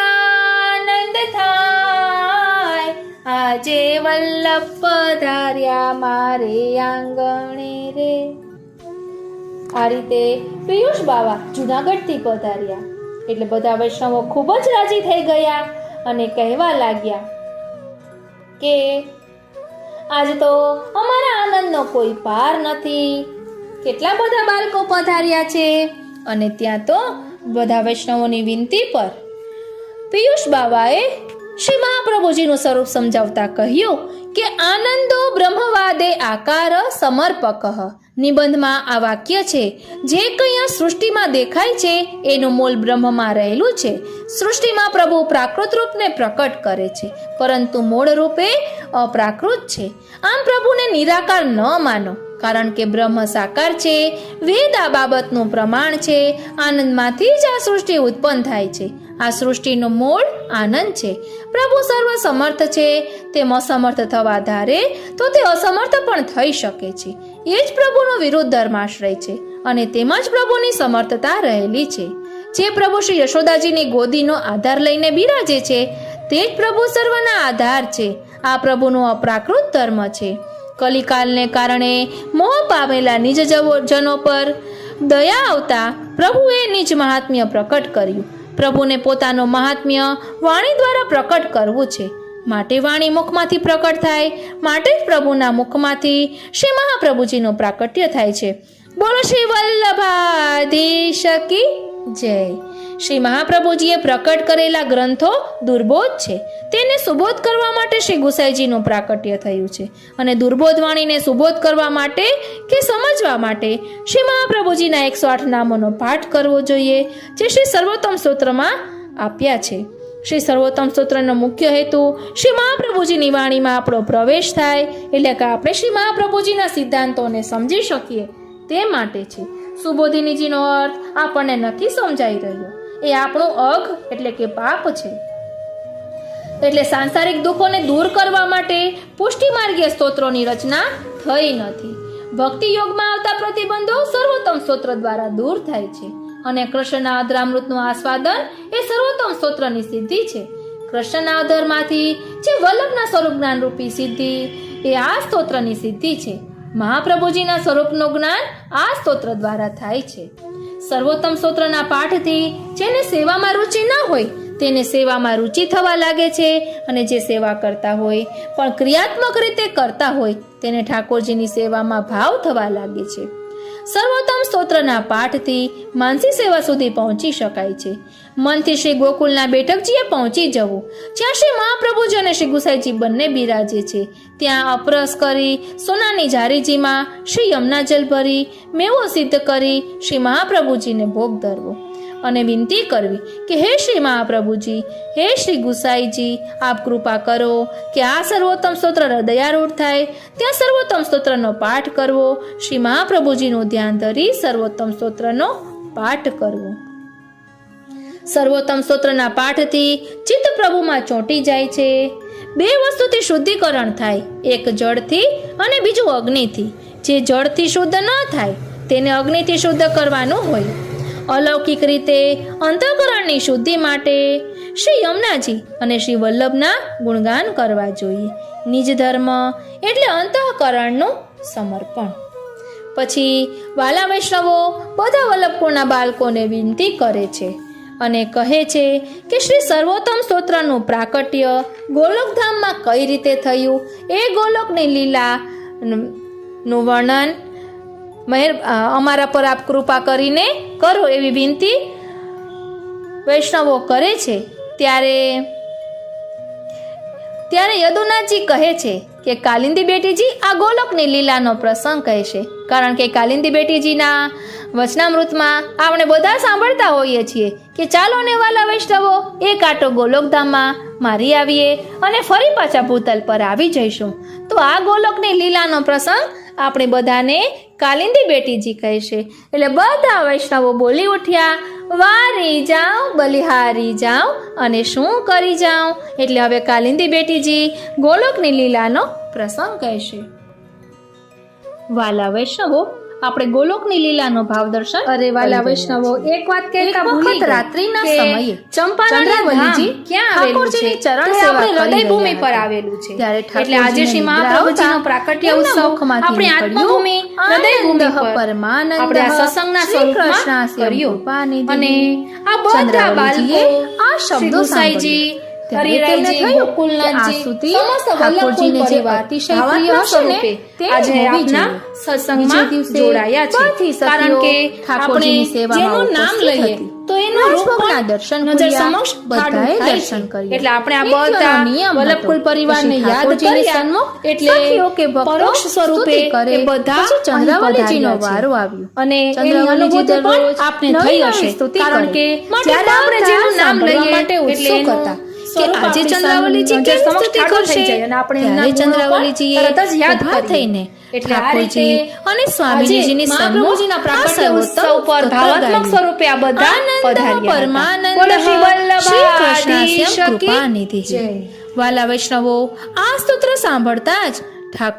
થાય. આજે વલ્લભ પધાર્યા મારે આંગણે રે. આ રીતે પિયુષ બાવા જુનાગઢથી પધાર્યા એટલે બધા વૈષ્ણવો ખૂબ જ રાજી થઈ ગયા અને કહેવા લાગ્યા કે આજ તો અમારા આનંદનો કોઈ પાર નથી. કેટલા બધા બાળકો પધાર્યા છે. અને ત્યાં તો બધા વૈષ્ણવોની વિનંતી પર પિયુષ બાવાએ શ્રી મહાપ્રભુજીનું સ્વરૂપ સમજાવતા કહ્યું કે આનંદો બ્રહ્મવાદે આકાર સમર્પક. નિબંધમાં આ વાક્ય છે, જે કંઈ આ સૃષ્ટિમાં દેખાય છે એનું મૂળ બ્રહ્મમાં રહેલું છે. સૃષ્ટિમાં પ્રભુ પ્રાકૃત રૂપને પ્રકટ કરે છે, પરંતુ મૂળ રૂપે અપ્રાકૃત છે. આમ પ્રભુને નિરાકાર ન માનો, કારણ કે બ્રહ્મ સાકાર છે. વેદ આ બાબતનું પ્રમાણ છે. આનંદમાંથી જ આ સૃષ્ટિ ઉત્પન્ન થાય છે. આ સૃષ્ટિનો મૂળ આનંદ છે. પ્રભુ સર્વ સમર્થ છે. તેમ અસમર્થ થવા ધારે તો તે અસમર્થ પણ થઈ શકે છે. એ જ પ્રભુનો વિરુદ્ધ ધર્માશ્રય છે અને તેમાં જ પ્રભુની સમર્થતા રહેલી છે. જે પ્રભુ શ્રી યશોદાજીની ગોદીનો આધાર લઈને બિરાજે છે તે જ પ્રભુ સર્વના આધાર છે. આ પ્રભુનો અપ્રાકૃત ધર્મ છે. કલિકાલને કારણે મોહ પામેલા નિજ જનો પર દયા આવતા પ્રભુએ નિજ મહાત્મ્ય પ્રકટ કર્યું. પ્રભુને પોતાનો મહાત્મ્ય વાણી દ્વારા પ્રકટ કરવું છે. માટે વાણી મુખમાંથી પ્રકટ થાય, માટે જ પ્રભુના મુખમાંથી શ્રી મહાપ્રભુજીનું પ્રાકટ્ય થાય છે. બોલો શ્રી વલ્લભાધીશ કી જય. શ્રી મહાપ્રભુજીએ પ્રકટ કરેલા ગ્રંથો દુર્બોધ છે. તેને સુબોધ કરવા માટે શ્રી ગુસાઈજીનું પ્રાકટ્ય થયું છે. અને દુર્બોધ વાણીને સુબોધ કરવા માટે કે સમજવા માટે શ્રી મહાપ્રભુજીના 108 નામોનો પાઠ કરવો જોઈએ, જે શ્રી સર્વોત્તમ સ્તોત્રમાં આપ્યા છે. શ્રી સર્વોત્તમ સ્તોત્રનો મુખ્ય હેતુ શ્રી મહાપ્રભુજીની વાણીમાં આપણો પ્રવેશ થાય, એટલે કે આપણે શ્રી મહાપ્રભુજીના સિદ્ધાંતોને સમજી શકીએ તે માટે છે. સુબોધિનીજીનો અર્થ આપણને નથી સમજાઈ રહ્યો. એ આપણું અઘ એટલે કે પાપ છે. એટલે સાંસારિક દુઃખોને દૂર કરવા માટે પુષ્ટિ માર્ગીય સ્તોત્રોની રચના થઈ નથી. ભક્તિ યોગમાં આવતા પ્રતિબંધો સર્વોત્તમ સ્તોત્ર દ્વારા દૂર થાય છે. અને કૃષ્ણના અધરામૃતનું આસ્વાદન એ સર્વોત્તમ સ્તોત્રની સિદ્ધિ છે. કૃષ્ણના અધરમાંથી જે વલ્લભના સ્વરૂપ જ્ઞાન રૂપી સિદ્ધિ એ આ સ્તોત્રની સિદ્ધિ છે. મહાપ્રભુજીના સ્વરૂપનું જ્ઞાન આ સ્તોત્ર દ્વારા થાય છે. સર્વોત્તમ સ્તોત્રના પાઠથી જેને સેવામાં રુચિ ન હોય તેને સેવામાં રુચિ થવા લાગે છે. અને જે સેવા કરતા હોય પણ ક્રિયાત્મક રીતે કરતા હોય તેને ઠાકોરજીની સેવામાં ભાવ થવા લાગે છે. સર્વોત્તમ સ્તોત્રના પાઠથી માનસી સેવા સુધી પહોંચી શકાય છે. મનથી શ્રી ગોકુલના બેઠકજીએ પહોંચી જવું, જ્યાં શ્રી મહાપ્રભુજી અને શ્રી ગુસાઈજી બંને બિરાજે છે. ત્યાં અપરસ કરી સોનાની જારીજીમાં શ્રી યમુના જલ ભરી મેવો સિદ્ધ કરી શ્રી મહાપ્રભુજીને ભોગ ધરવો અને વિનંતી કરવી કે હે શ્રી મહાપ્રભુજી, હે શ્રી ગુસાઈજી, આપ કૃપા કરો કે આ સર્વોત્તમ સ્તોત્ર હૃદયારૂઢ થાય. ત્યાં સર્વોત્તમ સ્તોત્રનો પાઠ કરવો, શ્રી મહાપ્રભુજીનું ધ્યાન ધરી સર્વોત્તમ સ્તોત્રનો પાઠ કરવો. સર્વોત્તમ સ્તોત્રના પાઠથી ચિત્ત પ્રભુમાં ચોંટી જાય છે. 2 વસ્તુથી શુદ્ધિકરણ થાય, એક જળથી અને બીજું અગ્નિથી. જે જળથી શુદ્ધ ન થાય તેને અગ્નિથી શુદ્ધ કરવાનું હોય. અલૌકિક રીતે અંતઃકરણની શુદ્ધિ માટે શ્રી યમુનાજી અને શ્રી વલ્લભના ગુણગાન કરવા જોઈએ. નિજ ધર્મ એટલે અંતઃકરણનું સમર્પણ. પછી વાલા વૈષ્ણવો બધા વલ્લભકુળના બાળકોને વિનંતી કરે છે અને કહે છે કે શ્રી સર્વોત્તમ સ્તોત્રનું પ્રાકટ્ય ગોલોકધામમાં કઈ રીતે થયું, એ ગોલોકની લીલાનું વર્ણન અમારા પર આપ કૃપા કરીને કરો એવી વિનંતી વૈષ્ણવો કરે છે. ત્યારે યદુનાથજી કહે છે કે કાલિંદી બેટીજી આ ગોલોકની લીલાનો પ્રસંગ કહેશે, કારણ કે કાલિંદી બેટીજીના વચનામૃતમાં આપણે બધા સાંભળતા હોઈએ છીએ કે ચાલો ને વાલા વૈષ્ણવો એક આટો ગોલોકધામમાં મારી આવીએ અને ફરી પાછા ભૂતલ પર આવી જઈશું. તો આ ગોલોકની લીલાનો પ્રસંગ આપણે બધાને કાલિંદી બેટીજી કહેશે. એટલે બધા વૈષ્ણવો બોલી ઉઠ્યા, વારી જાઉં બલિહારી જાઉં અને શું કરી જાઉં. એટલે હવે કાલિંદી બેટીજી ગોલોકની લીલાનો પ્રસંગ કહેશે. વાલા વૈષ્ણવો, આપણે ગોલોકની લીલાનો ભાવ દર્શન અરે વાલા કરી રહ્યા વૈષ્ણવો, છીએ. એક વાત કહેતા એક ભૂલી વખત ગઈ રાત્રિના કે સમયે ચંપાવલીજી ક્યાં ઠાકોરજીની ચરણ તે સેવા આપણે કરી હૃદયભૂમિ રહ્યા પર હતા. આવેલું છે. ત્યારે એટલે આજે શ્રી ઠાકોરજીને મહાપ્રભુજીનો નિદ્રાવતા પ્રાકટ્ય એમના ઉત્સવ મુખમાંથી આપણી નીકળ્યું, આત્મભૂમિ હૃદયભૂમિ આનંદઃ પર પરમાનંદઃ આપણે આ સત્સંગના શ્રી સ્વરૂપમાં કૃષ્ણાસ્ય કર્યું. કૃપાનિધિ. અને આ બધા ચંદ્રાવલીજીએ બાળકો આ શ્રી શબ્દો ગુસાઈજી, ત્યારે તેમને હરિરાયજી, થયું કે આ ગોકુલનાથજી, સ્તુતિ સમસ્ત ઠાકોરજીને વલ્લભકુલ જે પરિવાર અતિશય ભાવાત્મક પ્રિય હશે ને સ્વરૂપે તે આજે હોવી આપના જોઈએ. સત્સંગમાં બીજે દિવસે જોડાયા છે. બધી સખીઓ કારણ કે ઠાકોરજીની આપણે સેવામાં જેનું નામ ઉપસ્થિત લઈએ હતી. તો એનું રૂપ રાજભોગના પણ દર્શન નજર કર્યા, સમક્ષ બધાએ ઠાડું થાય દર્શન છે. કર્યા. એટલે આપણે આ નીતિઓનો બધા નિયમ હતો વલ્લભકુલ પરિવારને કે યાદ ઠાકોરજીની કર્યા સન્મુખ એટલે સખીઓ કે ભક્તો પરોક્ષ સ્વરૂપે સ્તુતિ કરે. એ બધા પછી ચંદ્રાવલીજીનો અહીં પધાર્યા છે. વારો આવ્યો. અને એની ચંદ્રાવલીજી અનુભૂતિ પણ દરરોજ આપને નવી થઈ નવી હશે. સ્તુતિ કારણ કરે. કે માટે જ્યારે આપણે બધા જેનું નામ સાંભળવા લઈએ માટે એટલે ઉત્સુક એનું હતા કે સ્વરૂપ આજે આપણી ચંદ્રાવલીજી નજર કેવી સમક્ષ સ્તુતિ ઠાડું થઈ કરશે? જાય અને આપણે ત્યારે એમના ગુણો ચંદ્રાવલીજીએ પણ તરત જ યાદ ઊભા કરીએ. થઈને એટલે આ ઠાકોરજી રીતે અને સ્વામીજીની આજે સન્મુખ મહાપ્રભુજીના પ્રાકટ્ય આ ઉત્સવ સર્વોત્તમ પર સ્તોત્ર ભાવાત્મક ગાયું. સ્વરૂપે આ બધા આનંદઃ પધાર્યા હતા. પરમાનંદઃ બોલો શ્રી શ્રી કૃષ્ણાસ્ય વલ્લભાધીશ કી કૃપાનિધિ. જય. વાલા વૈષ્ણવો, આ સ્તોત્ર સાંભળતા જ ઠાકોર